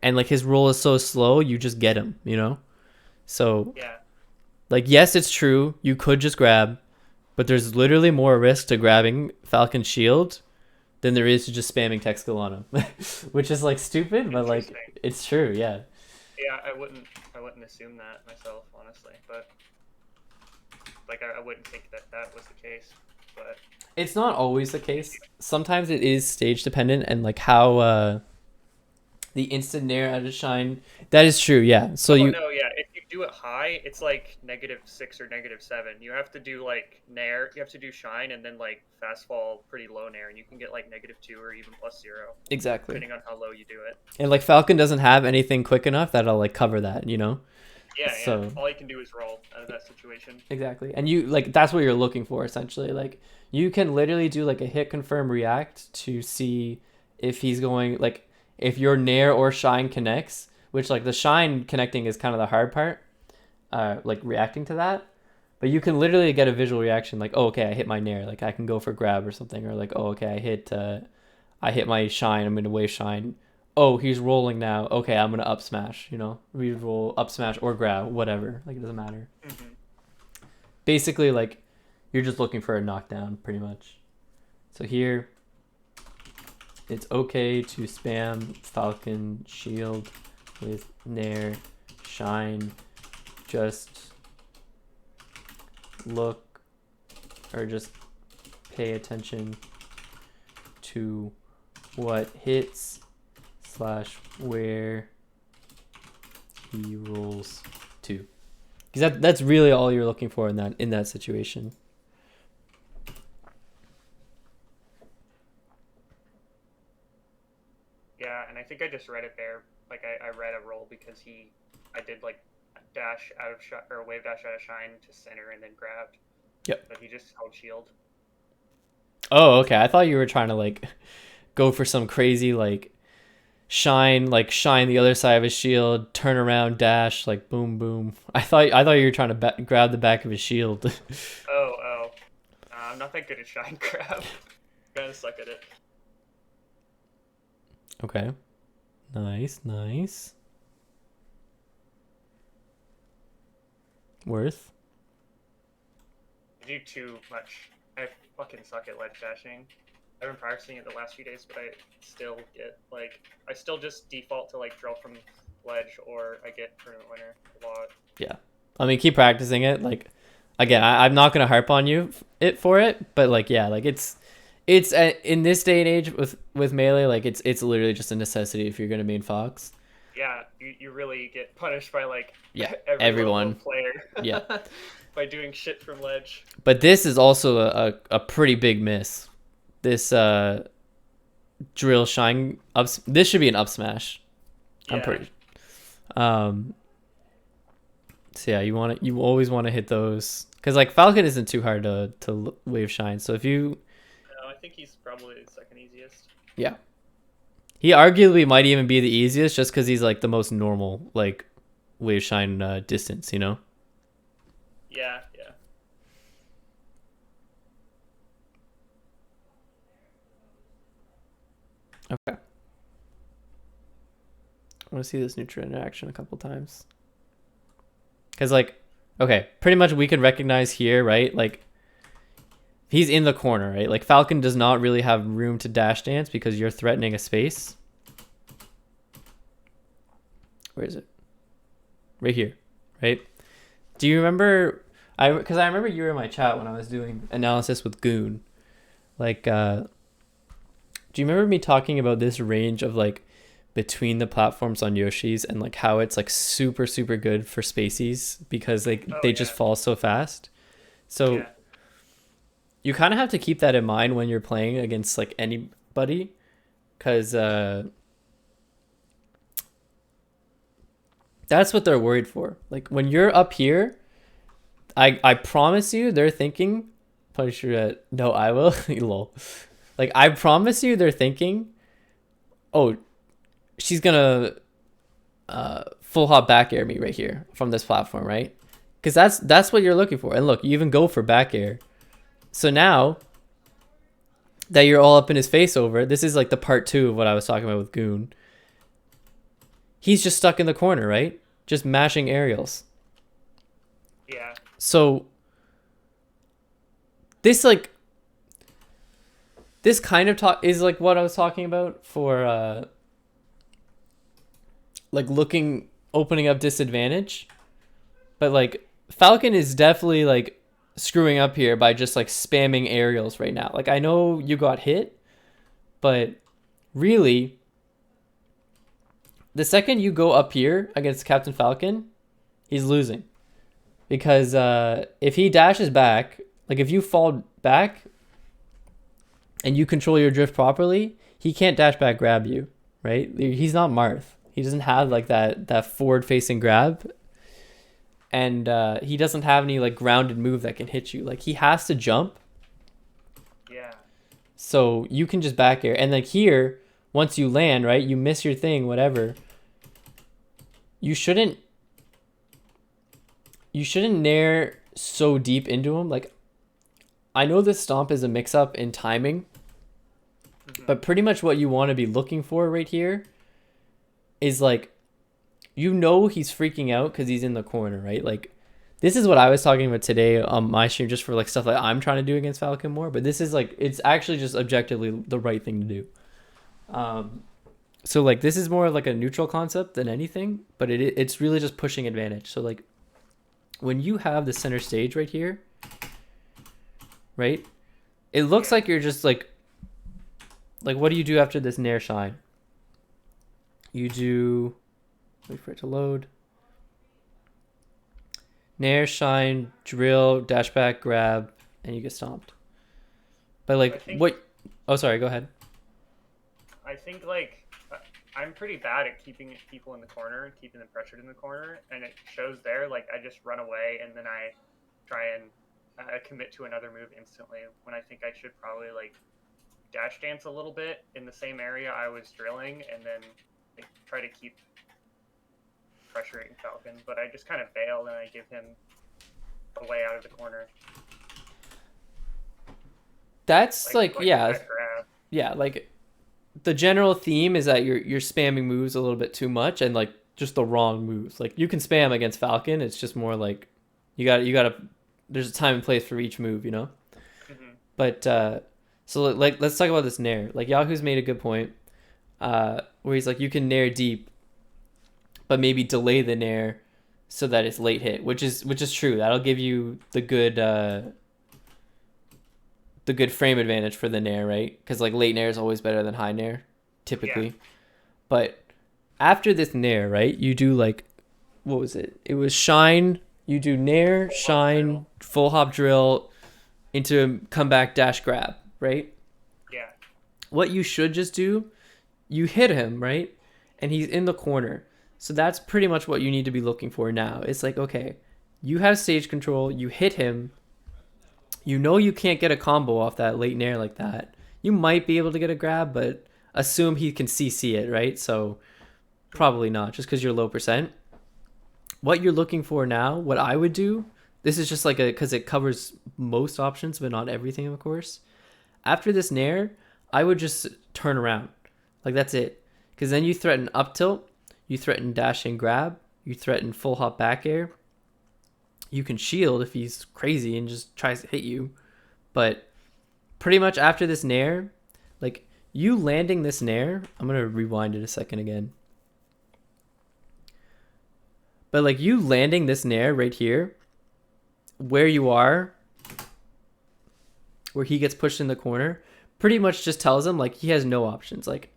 And like his roll is so slow, you just get him, you know? So Yeah. like, yes, it's true. You could just grab, but there's literally more risk to grabbing Falcon's shield than there is to just spamming text skill on him, which is like stupid, but like Interesting. it's true. Yeah. Yeah, I wouldn't assume that myself, honestly, but like I wouldn't think that that was the case, but It's not always the case. Sometimes it is stage dependent and like how the instant nair out of shine. That is true. Yeah. So oh you no, yeah, if you do it high, it's like -6 or -7. You have to do like nair, you have to do shine, and then like fast fall pretty low nair, and you can get like -2 or even +0, exactly. depending on how low you do it. And like Falcon doesn't have anything quick enough that'll like cover that, you know? Yeah, yeah. So All you can do is roll out of that situation. exactly. And you like that's what you're looking for essentially. Like you can literally do like a hit confirm react to see if he's going like if your nair or shine connects, which like the shine connecting is kind of the hard part. Like reacting to that. But you can literally get a visual reaction like, oh okay, I hit my nair, like I can go for grab or something, or like, oh okay, I hit my shine, I'm gonna wave shine. Oh, he's rolling now. Okay, I'm gonna up smash, you know? Re-roll, up smash, or grab, whatever. Like it doesn't matter. Hmm. Basically, like you're just looking for a knockdown, pretty much. So here, it's okay to spam Falcon shield with Nair, shine. Just look or just pay attention to what hits / where he rolls to, because that's really all you're looking for in that situation. Yeah, and I think I just read it there. Like I read a roll because I did like dash out of shot or wave dash out of shine to center and then grabbed. Yep. But he just held shield. Oh, okay. I thought you were trying to like go for some crazy shine the other side of his shield, turn around, dash, like boom boom. I thought you were trying to grab the back of his shield. Oh. I'm not that good at shine grab. Kind of suck at it. Okay. Nice. Worth. I do too much. I fucking suck at ledge dashing. I've been practicing it the last few days, but I still get I still just default to drill from ledge, or I get tournament winner a lot. Yeah. I mean, keep practicing it. Like, again, I'm not gonna harp on you for it, but it's in this day and age with melee, like it's literally just a necessity if you're gonna main Fox. Yeah, you really get punished by Everyone. player. Yeah. By doing shit from ledge. But this is also a pretty big miss. This drill shine up. This should be an up smash. Yeah. I'm pretty. So yeah, you always want to hit those because Falcon isn't too hard to wave shine. So if you. No, I think he's probably the second easiest. Yeah. He arguably might even be the easiest just because he's the most normal wave shine distance, you know? Yeah. Okay. I want to see this neutral interaction a couple times. Because okay, pretty much we can recognize here, right? He's in the corner, right? Falcon does not really have room to dash dance because you're threatening a space. Where is it? Right here, right? Do you remember? Because I remember you were in my chat when I was doing analysis with Goon. Do you remember me talking about this range of between the platforms on Yoshi's and how it's super super good for spacies because they just fall so fast. So. Yeah. You kind of have to keep that in mind when you're playing against anybody, because that's what they're worried for. When you're up here, I promise you they're thinking, probably sure that no, I will lol. I promise you they're thinking, oh, she's gonna full hop back air me right here from this platform, right? Because that's what you're looking for. And look, you even go for back air. So now that you're all up in his face over, this is the part 2 of what I was talking about with Goon. He's just stuck in the corner, right? Just mashing aerials. Yeah. So this like this kind of talk is like what I was talking about for like looking opening up disadvantage. But like Falcon is definitely like screwing up here by just like spamming aerials right now. Like I know you got hit, but really the second you go up here against Captain Falcon, he's losing. Because if he dashes back, like if you fall back and you control your drift properly, he can't dash back grab you, right? He's not Marth. He doesn't have like that forward facing grab, and he doesn't have any like grounded move that can hit you. Like he has to jump, Yeah. so you can just back air. And like here, once you land, right, you miss your thing, whatever. You shouldn't nair so deep into him. Like I know this stomp is a mix up in timing, but pretty much what you want to be looking for right here is like, you know, he's freaking out because he's in the corner, right? Like this is what I was talking about today on my stream, just for like stuff that I'm trying to do against Falcon more. But this is like, it's actually just objectively the right thing to do. So like this is more of like a neutral concept than anything, but it's really just pushing advantage. So like when you have the center stage right here, right? It looks like you're just like what do you do after this nair shine? You do, wait for it to load. Nair, shine, drill, dash back, grab, and you get stomped. But like what? Oh, sorry. Go ahead. I think like I'm pretty bad at keeping people in the corner, keeping them pressured in the corner, and it shows there. Like I just run away and then I try and commit to another move instantly, when I think I should probably like dash dance a little bit in the same area I was drilling, and then like, try to keep pressuring Falcon. But I just kind of bail and I give him a way out of the corner. That's like yeah, yeah. Like the general theme is that you're spamming moves a little bit too much, and like just the wrong moves. Like you can spam against Falcon. It's just more like you got to. There's a time and place for each move, you know. Mm-hmm. But so like let's talk about this nair. Like Yahoo's made a good point, where he's like, you can nair deep, but maybe delay the nair so that it's late hit, which is true. That'll give you the good frame advantage for the nair, right? Because like late nair is always better than high nair, typically. Yeah. But after this nair, right, you do like, what was it? It was shine. You do nair, shine, full hop drill into comeback dash grab, right? Yeah. What you should just do, you hit him, right? And he's in the corner. So that's pretty much what you need to be looking for now. It's like, okay, you have stage control, you hit him. You know you can't get a combo off that late nair like that. You might be able to get a grab, but assume he can CC it, right? So probably not, just because you're low percent. What you're looking for now, what I would do, this is just like because it covers most options, but not everything, of course. After this nair, I would just turn around. Like that's it. Because then you threaten up tilt, you threaten dash and grab, you threaten full hop back air. You can shield if he's crazy and just tries to hit you. But pretty much after this nair, like you landing this nair, I'm going to rewind it a second again. But like you landing this nair right here, where you are, where he gets pushed in the corner, pretty much just tells him like he has no options. Like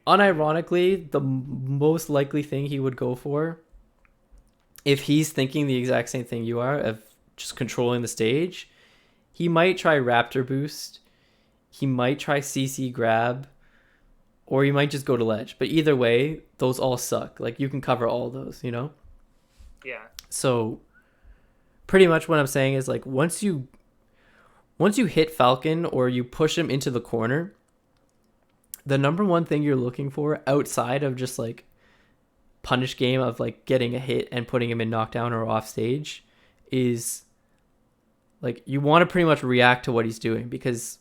unironically, the most likely thing he would go for, if he's thinking the exact same thing you are, of just controlling the stage, he might try Raptor Boost, he might try CC Grab, or he might just go to Ledge. But either way, those all suck. Like you can cover all those, you know? Yeah. So pretty much what I'm saying is like once you hit Falcon or you push him into the corner, the number one thing you're looking for outside of just like punish game of like getting a hit and putting him in knockdown or off stage is like you want to pretty much react to what he's doing, because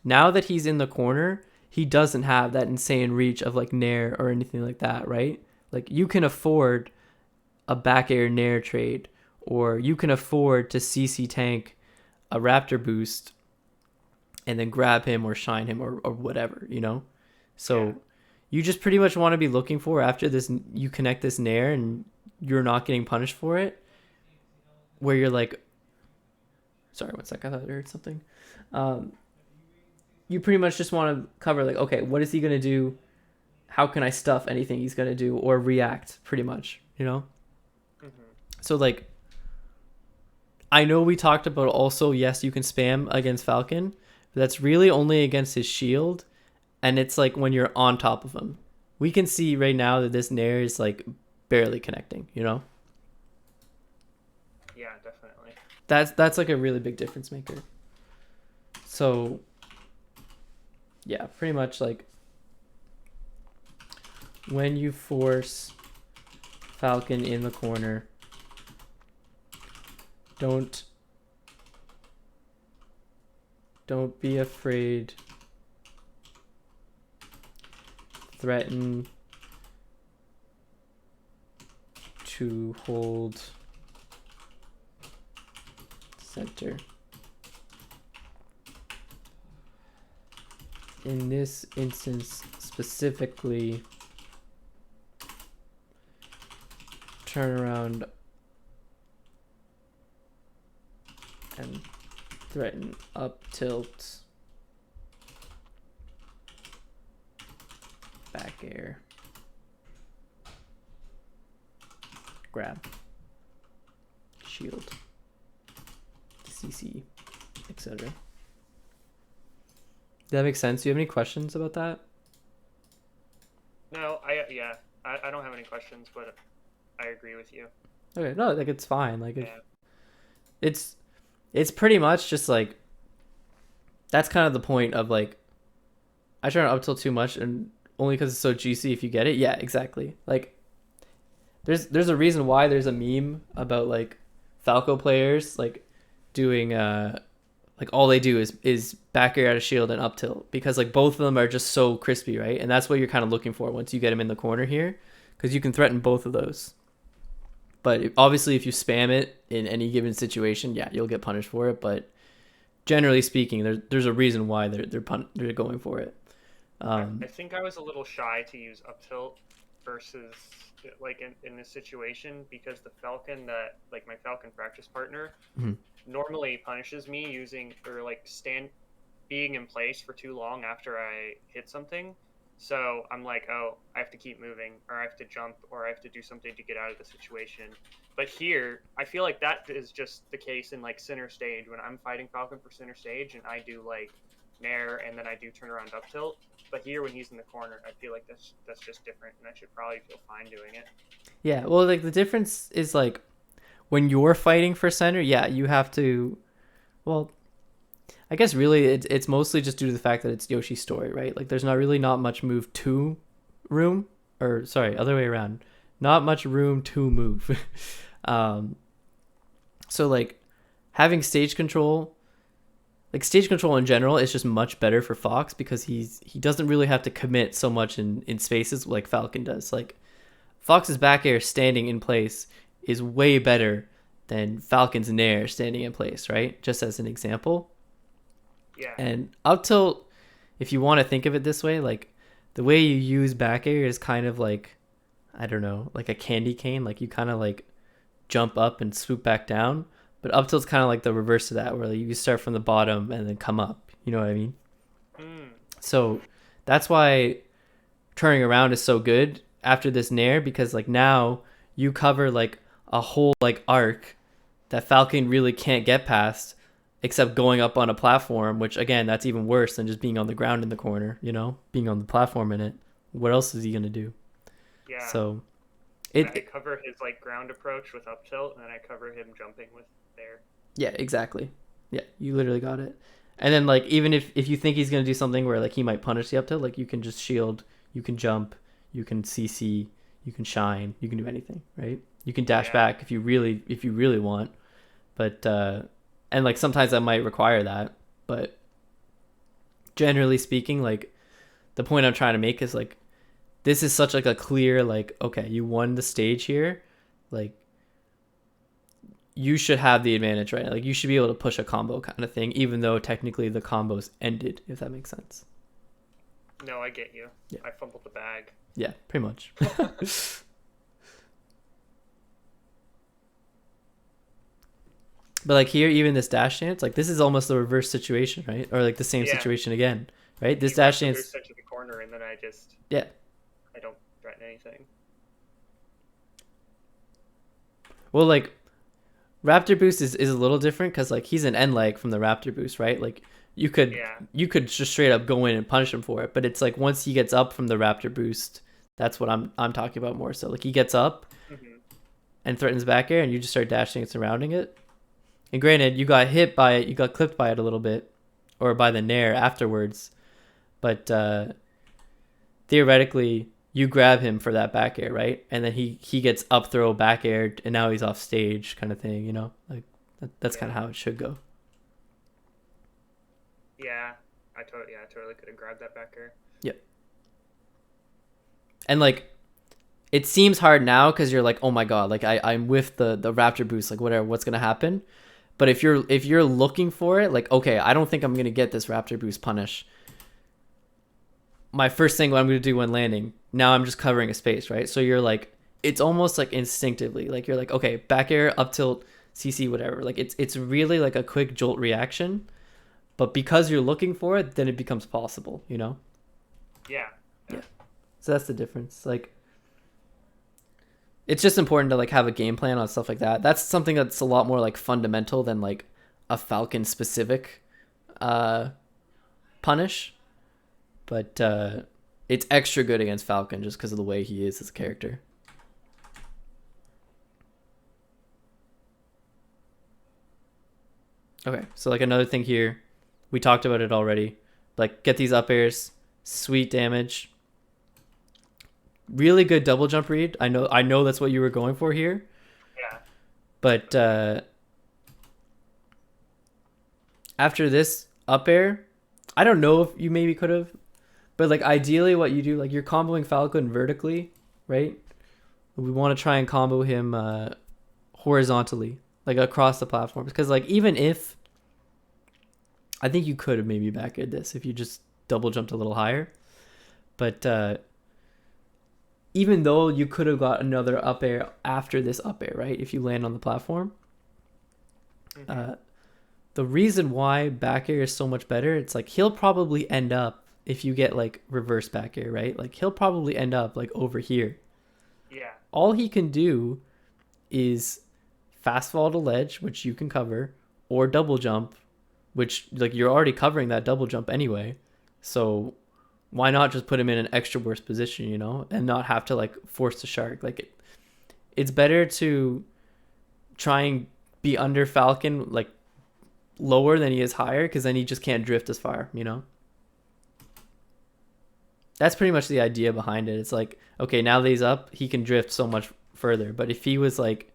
now that he's in the corner, he doesn't have that insane reach of like nair or anything like that, right? Like you can afford a back air nair trade, or you can afford to CC tank a Raptor boost and then grab him or shine him or whatever, you know? So Yeah. you just pretty much want to be looking for after this, you connect this Nair and you're not getting punished for it, where you're like, sorry, one sec, I thought I heard something. You pretty much just want to cover like, okay, what is he going to do? How can I stuff anything he's going to do or react pretty much, you know? Hmm. So like, I know we talked about also, yes, you can spam against Falcon, but that's really only against his shield. And it's like when you're on top of him. We can see right now that this Nair is like barely connecting, you know? Yeah, definitely. That's like a really big difference maker. So yeah, pretty much like when you force Falcon in the corner, don't be afraid. Threaten to hold center. In this instance specifically, turn around and threaten up tilt, back air, grab, shield, CC, etc. Does that make sense? Do you have any questions about that? No, I don't have any questions, but I agree with you. Okay, no, like it's fine. Like Yeah. it's pretty much just like that's kind of the point of like I try not up till too much and only because it's so juicy if you get it. Yeah, exactly. Like there's a reason why there's a meme about like Falco players like doing like all they do is back air out of shield and up tilt because like both of them are just so crispy, right? And that's what you're kind of looking for once you get him in the corner here because you can threaten both of those. But obviously if you spam it in any given situation, yeah, you'll get punished for it, but generally speaking, there's a reason why they're going for it. I think I was a little shy to use up tilt versus like in this situation because the Falcon that like my Falcon practice partner Mhm. normally punishes me using or like being in place for too long after I hit something. So I'm like, oh, I have to keep moving, or I have to jump, or I have to do something to get out of the situation. But here, I feel like that is just the case in like center stage when I'm fighting Falcon for center stage, and I do like Nair, and then I do turn around up tilt. But here, when he's in the corner, I feel like that's just different, and I should probably feel fine doing it. Yeah, well, like the difference is like when you're fighting for center, yeah, you have to. Well, I guess really it's mostly just due to the fact that it's Yoshi's story, right? Like there's not much move to room, or sorry, other way around, not much room to move. um, so like having stage control, like stage control in general, is just much better for Fox because he doesn't really have to commit so much in spaces like Falcon does. Like Fox's back air standing in place is way better than Falcon's nair standing in place, right? Just as an example. Yeah. And up tilt, if you want to think of it this way, like the way you use back air is kind of like, I don't know, like a candy cane. Like you kind of like jump up and swoop back down. But up tilt's kind of like the reverse of that, where like you start from the bottom and then come up. You know what I mean? Mm. So that's why turning around is so good after this nair, because like now you cover like a whole like arc that Falcon really can't get past except going up on a platform, which again, that's even worse than just being on the ground in the corner, you know, being on the platform in it. What else is he going to do? Yeah. So I cover his like ground approach with up tilt, and then I cover him jumping with there. yeah, exactly. Yeah, you literally got it. And then like even if you think he's going to do something where like he might punish the up tilt, like you can just shield, you can jump, you can CC, you can shine, you can do anything, right? You can dash back if you really want. But and like sometimes that might require that, but generally speaking, like the point I'm trying to make is like this is such like a clear like, okay, you won the stage here, like you should have the advantage, right? Like you should be able to push a combo kind of thing, even though technically the combo's ended, if that makes sense. No, I get you. Yeah. I fumbled the bag. Yeah, pretty much. But like here, even this dash dance, like this is almost the reverse situation, right? Or like the same Yeah. situation again, right? This You dash raptor dance, boost into the corner, and then I yeah. don't threaten anything. Well, like Raptor boost is a little different because like he's an end leg from the Raptor boost, right? Like you could Yeah. you could just straight up go in and punish him for it, but it's like once he gets up from the Raptor boost, that's what I'm talking about more. So like he gets up Mm-hmm. and threatens back air, and you just start dashing and surrounding it. And granted, you got hit by it, you got clipped by it a little bit, or by the nair afterwards, but theoretically you grab him for that back air, right? And then he gets up throw back air, and now he's off stage kind of thing, you know? Like that's kind of how it should go. Yeah. I totally could have grabbed that back air. Yep. And like it seems hard now because you're like, oh my god, like I'm with the Raptor boost, like what's gonna happen? But if you're looking for it, like, okay, I don't think I'm gonna get this Raptor boost punish. My first thing what I'm gonna do when landing, now I'm just covering a space, right? So you're like, it's almost like instinctively, like you're like, okay, back air, up tilt, CC, whatever. Like it's really like a quick jolt reaction, but because you're looking for it, then it becomes possible, you know? Yeah. Yeah. So that's the difference. Like it's just important to like have a game plan on stuff like that. That's something that's a lot more like fundamental than like a Falcon specific punish. But it's extra good against Falcon just because of the way he is as a character. Okay, so like another thing here, we talked about it already. Like get these up airs, sweet damage. Really good double jump read. I know that's what you were going for here. Yeah. But after this up air, I don't know if you maybe could have, but like ideally what you do, like you're comboing Falcon vertically, right? We want to try and combo him horizontally, like across the platforms. Because like even if, I think you could have maybe back aired this if you just double jumped a little higher. But even though you could have got another up air after this up air, right? If you land on the platform. Mm-hmm. The reason why back air is so much better, it's like he'll probably end up, if you get like reverse back air, right? Like he'll probably end up like over here. Yeah. All he can do is fast fall to ledge, which you can cover, or double jump, which like you're already covering that double jump anyway. So why not just put him in an extra worse position, you know, and not have to like force the shark? Like it's better to try and be under Falcon, like lower than he is higher, because then he just can't drift as far, you know. That's pretty much the idea behind it. It's like, okay, now that he's up, he can drift so much further. But if he was like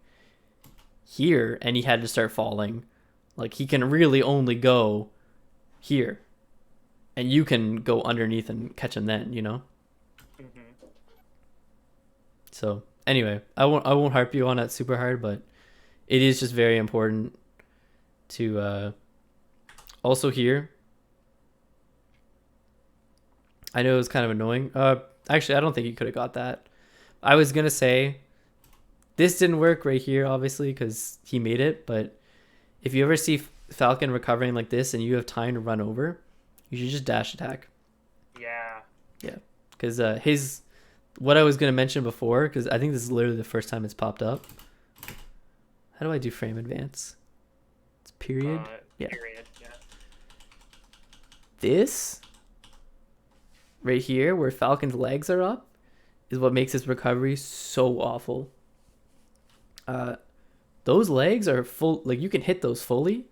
here and he had to start falling, like he can really only go here, and you can go underneath and catch him then, you know. Mm-hmm. So anyway, I won't harp you on it super hard, but it is just very important to also here. I know it was kind of annoying. Actually, I don't think you could have got that. I was gonna say this didn't work right here, obviously, because he made it. But if you ever see Falcon recovering like this and you have time to run over, you should just dash attack. Yeah. Yeah, because his what I was gonna mention before, because I think this is literally the first time it's popped up. How do I do frame advance? It's period. Yeah. Period. Yeah. This right here, where Falcon's legs are up, is what makes his recovery so awful. Those legs are full, like you can hit those fully,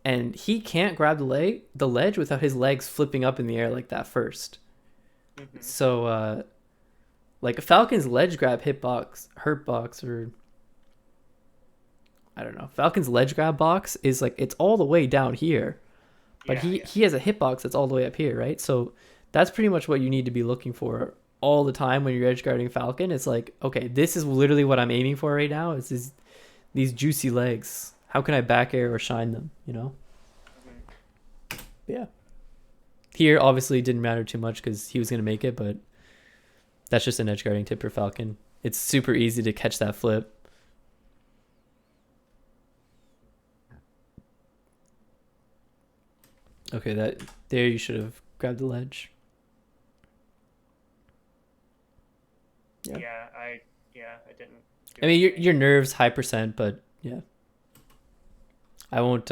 and he can't grab the ledge without his legs flipping up in the air like that first. Mm-hmm. So like Falcon's ledge grab hurtbox, or I don't know, Falcon's ledge grab box is like, it's all the way down here, but he has a hitbox that's all the way up here, right? So that's pretty much what you need to be looking for all the time when you're edge guarding Falcon. It's like, okay, this is literally what I'm aiming for right now. This is these juicy legs. How can I back air or shine them? You know. Mhm. Yeah. Here, obviously, it didn't matter too much because he was gonna make it, but that's just an edge guarding tip for Falcon. It's super easy to catch that flip. Okay, that there you should have grabbed the ledge. Yeah. I didn't do I mean, anything. your nerves high percent, but yeah, I won't.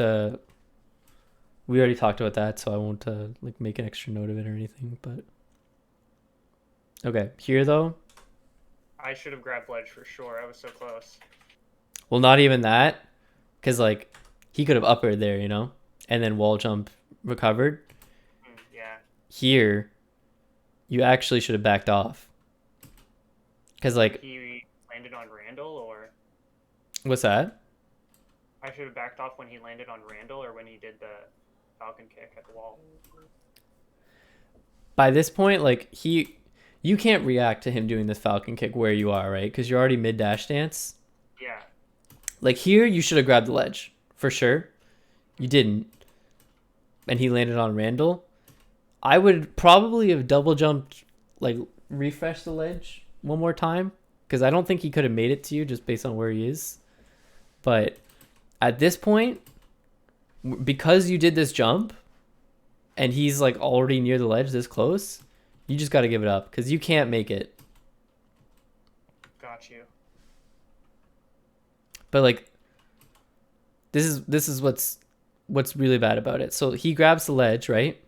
We already talked about that, so I won't like make an extra note of it or anything. But okay, here though, I should have grabbed ledge for sure. I was so close. well, not even that, because like he could have up aired there, you know, and then wall jump recovered. Yeah. Here, you actually should have backed off, because like, He landed on Randall, or what's that? I should have backed off when he landed on Randall, or when he did the Falcon kick at the wall. By this point, like you can't react to him doing this Falcon kick where you are, right? Because you're already mid dash stance. Yeah. Like here, you should have grabbed the ledge for sure. You didn't, and he landed on Randall. I would probably have double jumped, like refresh the ledge one more time, because I don't think he could have made it to you just based on where he is. But at this point, because you did this jump, and he's like already near the ledge this close, you just got to give it up because you can't make it. Got you. But like, this is what's really bad about it. So he grabs the ledge, right?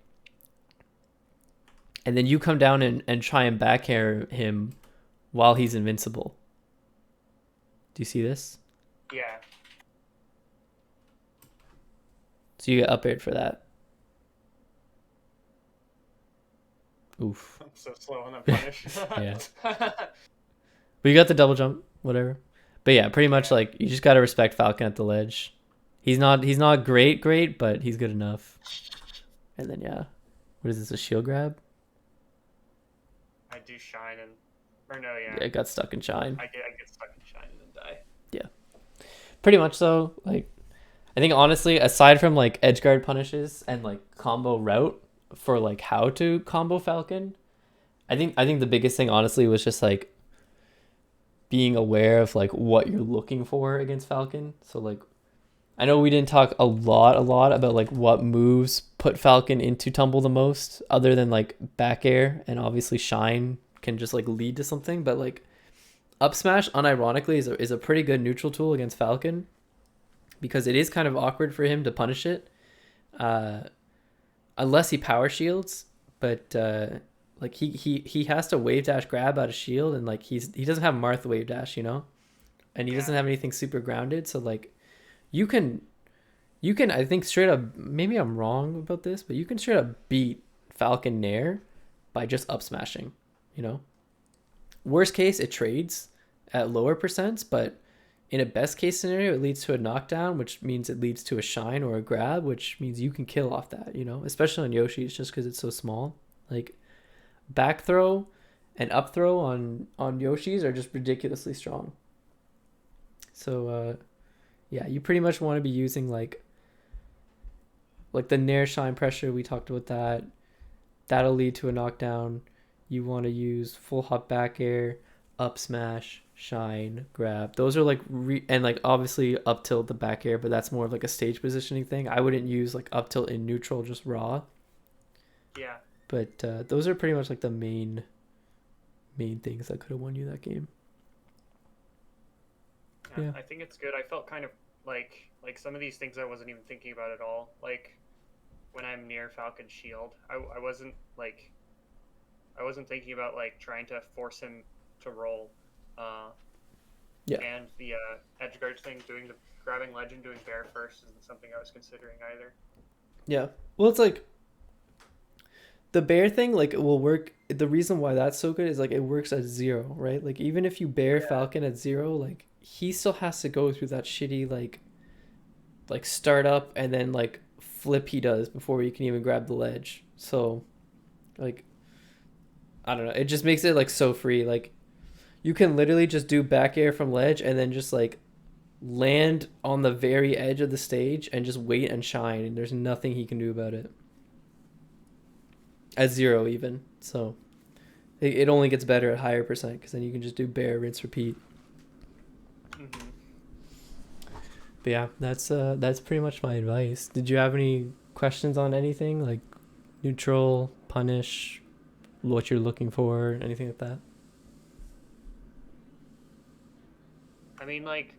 And then you come down and try and back air him while he's invincible. Do you see this? Yeah. So you get up aired for that. Oof. I'm so slow on that punish. Yeah. But you got the double jump, whatever. But yeah, pretty much like you just gotta respect Falcon at the ledge. He's not great, but he's good enough. And then yeah. What is this, a shield grab? I do shine and or no, yeah. Yeah, it got stuck in shine. I get stuck in shine and then die. Yeah. Pretty much so. Like I think honestly, aside from like edge guard punishes and like combo route for like how to combo Falcon, I think the biggest thing honestly was just like being aware of like what you're looking for against Falcon. So like I know we didn't talk a lot about like what moves put Falcon into tumble the most, other than like back air, and obviously shine can just like lead to something, but like up smash unironically is a pretty good neutral tool against Falcon, because it is kind of awkward for him to punish it, unless he power shields. But like he has to wave dash grab out of shield, and like he doesn't have Marth wave dash, you know, and he doesn't have anything super grounded. So like you can I think straight up, maybe I'm wrong about this, but you can straight up beat Falcon Nair by just up smashing, you know. Worst case, it trades at lower percents, but in a best case scenario, it leads to a knockdown, which means it leads to a shine or a grab, which means you can kill off that, you know, especially on Yoshi's just because it's so small. Like back throw and up throw on Yoshi's are just ridiculously strong. So yeah, you pretty much want to be using like the Nair shine pressure. We talked about that. That'll lead to a knockdown. You want to use full hop back air, up smash, shine, grab. Those are like and like obviously up tilt the back air, but that's more of like a stage positioning thing. I wouldn't use like up tilt in neutral, just raw. Yeah. But those are pretty much like the main things that could have won you that game. Yeah. I think it's good. I felt kind of like some of these things I wasn't even thinking about at all. Like when I'm near Falcon's shield, I wasn't thinking about like trying to force him to roll. Yeah. And the edge guard thing, doing the grabbing legend, doing bear first isn't something I was considering either. Yeah. Well, it's like the bear thing, like it will work. The reason why that's so good is like it works at 0, right? Like even if you bear Falcon at 0, like he still has to go through that shitty like start up and then like flip he does before you can even grab the ledge. So like I don't know, it just makes it like so free. Like you can literally just do back air from ledge and then just like land on the very edge of the stage and just wait and shine, and there's nothing he can do about it. At zero even. So it only gets better at higher percent because then you can just do bear, rinse, repeat. Hmm. But yeah, that's pretty much my advice. Did you have any questions on anything like neutral, punish, what you're looking for, anything like that? I mean, like,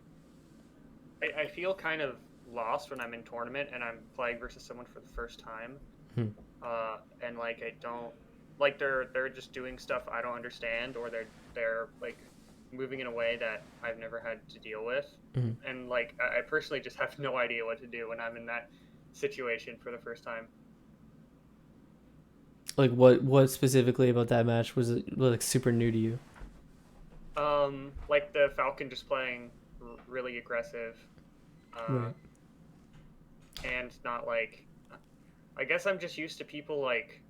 I feel kind of lost when I'm in tournament and I'm playing versus someone for the first time. Hmm. And like I don't like they're just doing stuff I don't understand, or they're like moving in a way that I've never had to deal with. Hmm. And like I personally just have no idea what to do when I'm in that situation for the first time. Like what specifically about that match was it like super new to you? Like the Falcon just playing really aggressive, uh, Right. and not like I guess I'm just used to people like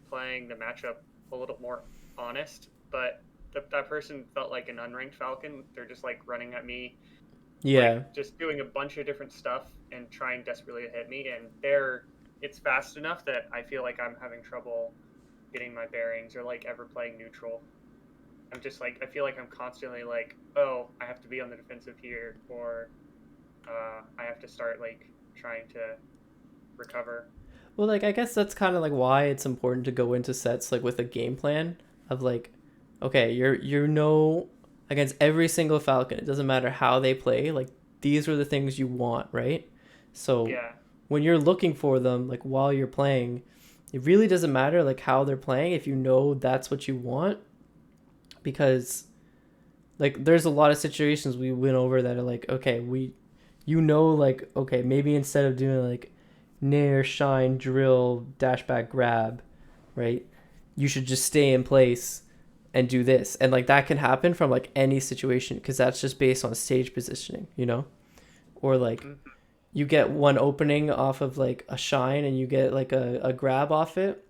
playing the matchup a little more honest, but that person felt like an unranked Falcon. They're just like running at me, Yeah. like just doing a bunch of different stuff and trying desperately to hit me. And they're it's fast enough that I feel like I'm having trouble getting my bearings or like ever playing neutral. I'm just like I feel like I'm constantly like, oh, I have to be on the defensive here, or I have to start like trying to recover. Well, like I guess that's kind of like why it's important to go into sets like with a game plan of like, okay, you know against every single Falcon, it doesn't matter how they play, like these are the things you want, right? So Yeah, when you're looking for them, like while you're playing, it really doesn't matter like how they're playing if you know that's what you want, because like there's a lot of situations we went over that are like, okay, we you know like okay, maybe instead of doing like nair, shine, drill, dash back, grab, right? You should just stay in place and do this. And like that can happen from like any situation because that's just based on stage positioning, you know? Or like mm-hmm. you get one opening off of like a shine and you get like a grab off it.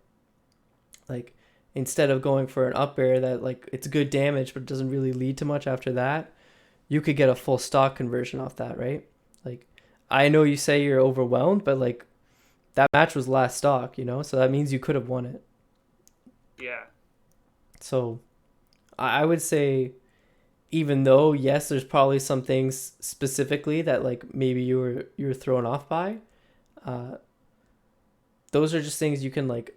Like instead of going for an up air that like it's good damage but doesn't really lead to much after that, you could get a full stock conversion off that, right? Like I know you say you're overwhelmed, but like that match was last stock, you know, so that means you could have won it. Yeah, So I would say, even though yes, there's probably some things specifically that like maybe you were thrown off by, uh, those are just things you can like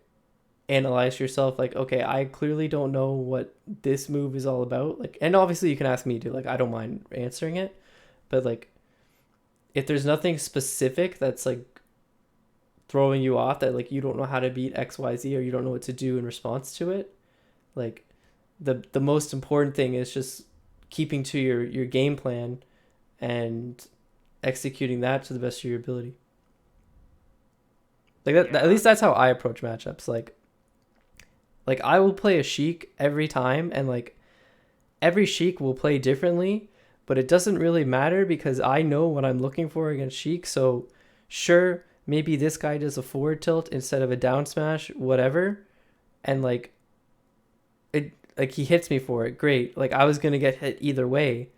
analyze yourself. Like, okay, I clearly don't know what this move is all about. Like, and obviously you can ask me to. Like, I don't mind answering it, but like if there's nothing specific that's like throwing you off that like you don't know how to beat XYZ or you don't know what to do in response to it, like the most important thing is just keeping to your game plan and executing that to the best of your ability. Like at yeah, least that's how I approach matchups. Like I will play a Sheik every time, and like every Sheik will play differently, but it doesn't really matter because I know what I'm looking for against Sheik. So sure, maybe this guy does a forward tilt instead of a down smash, whatever, and it like he hits me for it. Great. Like I was gonna get hit either way,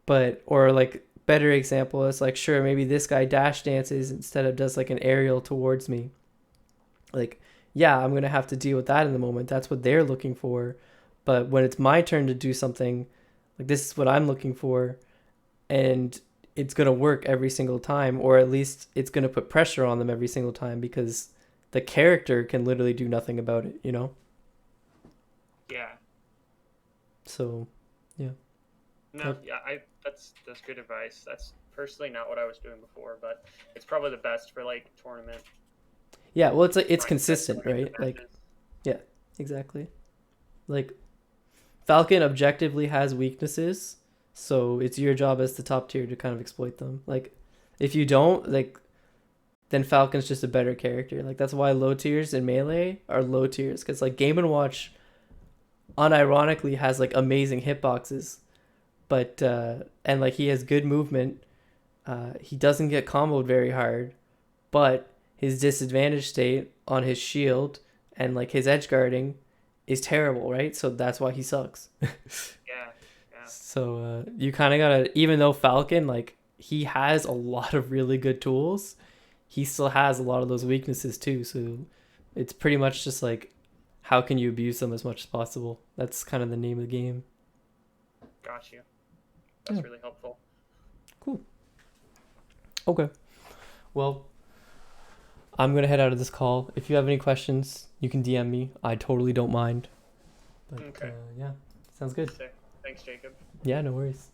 but or like better example is like sure maybe this guy dash dances instead of does like an aerial towards me. Like yeah, I'm gonna have to deal with that in the moment. That's what they're looking for. But when it's my turn to do something, like this is what I'm looking for, and it's gonna work every single time, or at least it's gonna put pressure on them every single time because the character can literally do nothing about it, you know? yeah. So yeah. No, yeah, I that's good advice. That's personally not what I was doing before, but it's probably the best for like tournament Yeah, well it's like it's trying to get consistent, going into right? Like matches. yeah, exactly. Like Falcon objectively has weaknesses, so it's your job as the top tier to kind of exploit them. Like if you don't, like then Falcon's just a better character. Like that's why low tiers in melee are low tiers cuz like Game and Watch unironically has like amazing hitboxes, but and like he has good movement. He doesn't get comboed very hard, but his disadvantage state on his shield and like his edge guarding is terrible, right? So that's why he sucks. Yeah, yeah. Yeah. So you kind of gotta, even though Falcon, like, he has a lot of really good tools, he still has a lot of those weaknesses too. So it's pretty much just like, how can you abuse them as much as possible? That's kind of the name of the game. Got you. That's Yeah. really helpful. Cool. Okay. Well, I'm gonna head out of this call. If you have any questions, you can DM me. I totally don't mind. But Okay. yeah, sounds good. Sick. Thanks, Jacob. Yeah, no worries.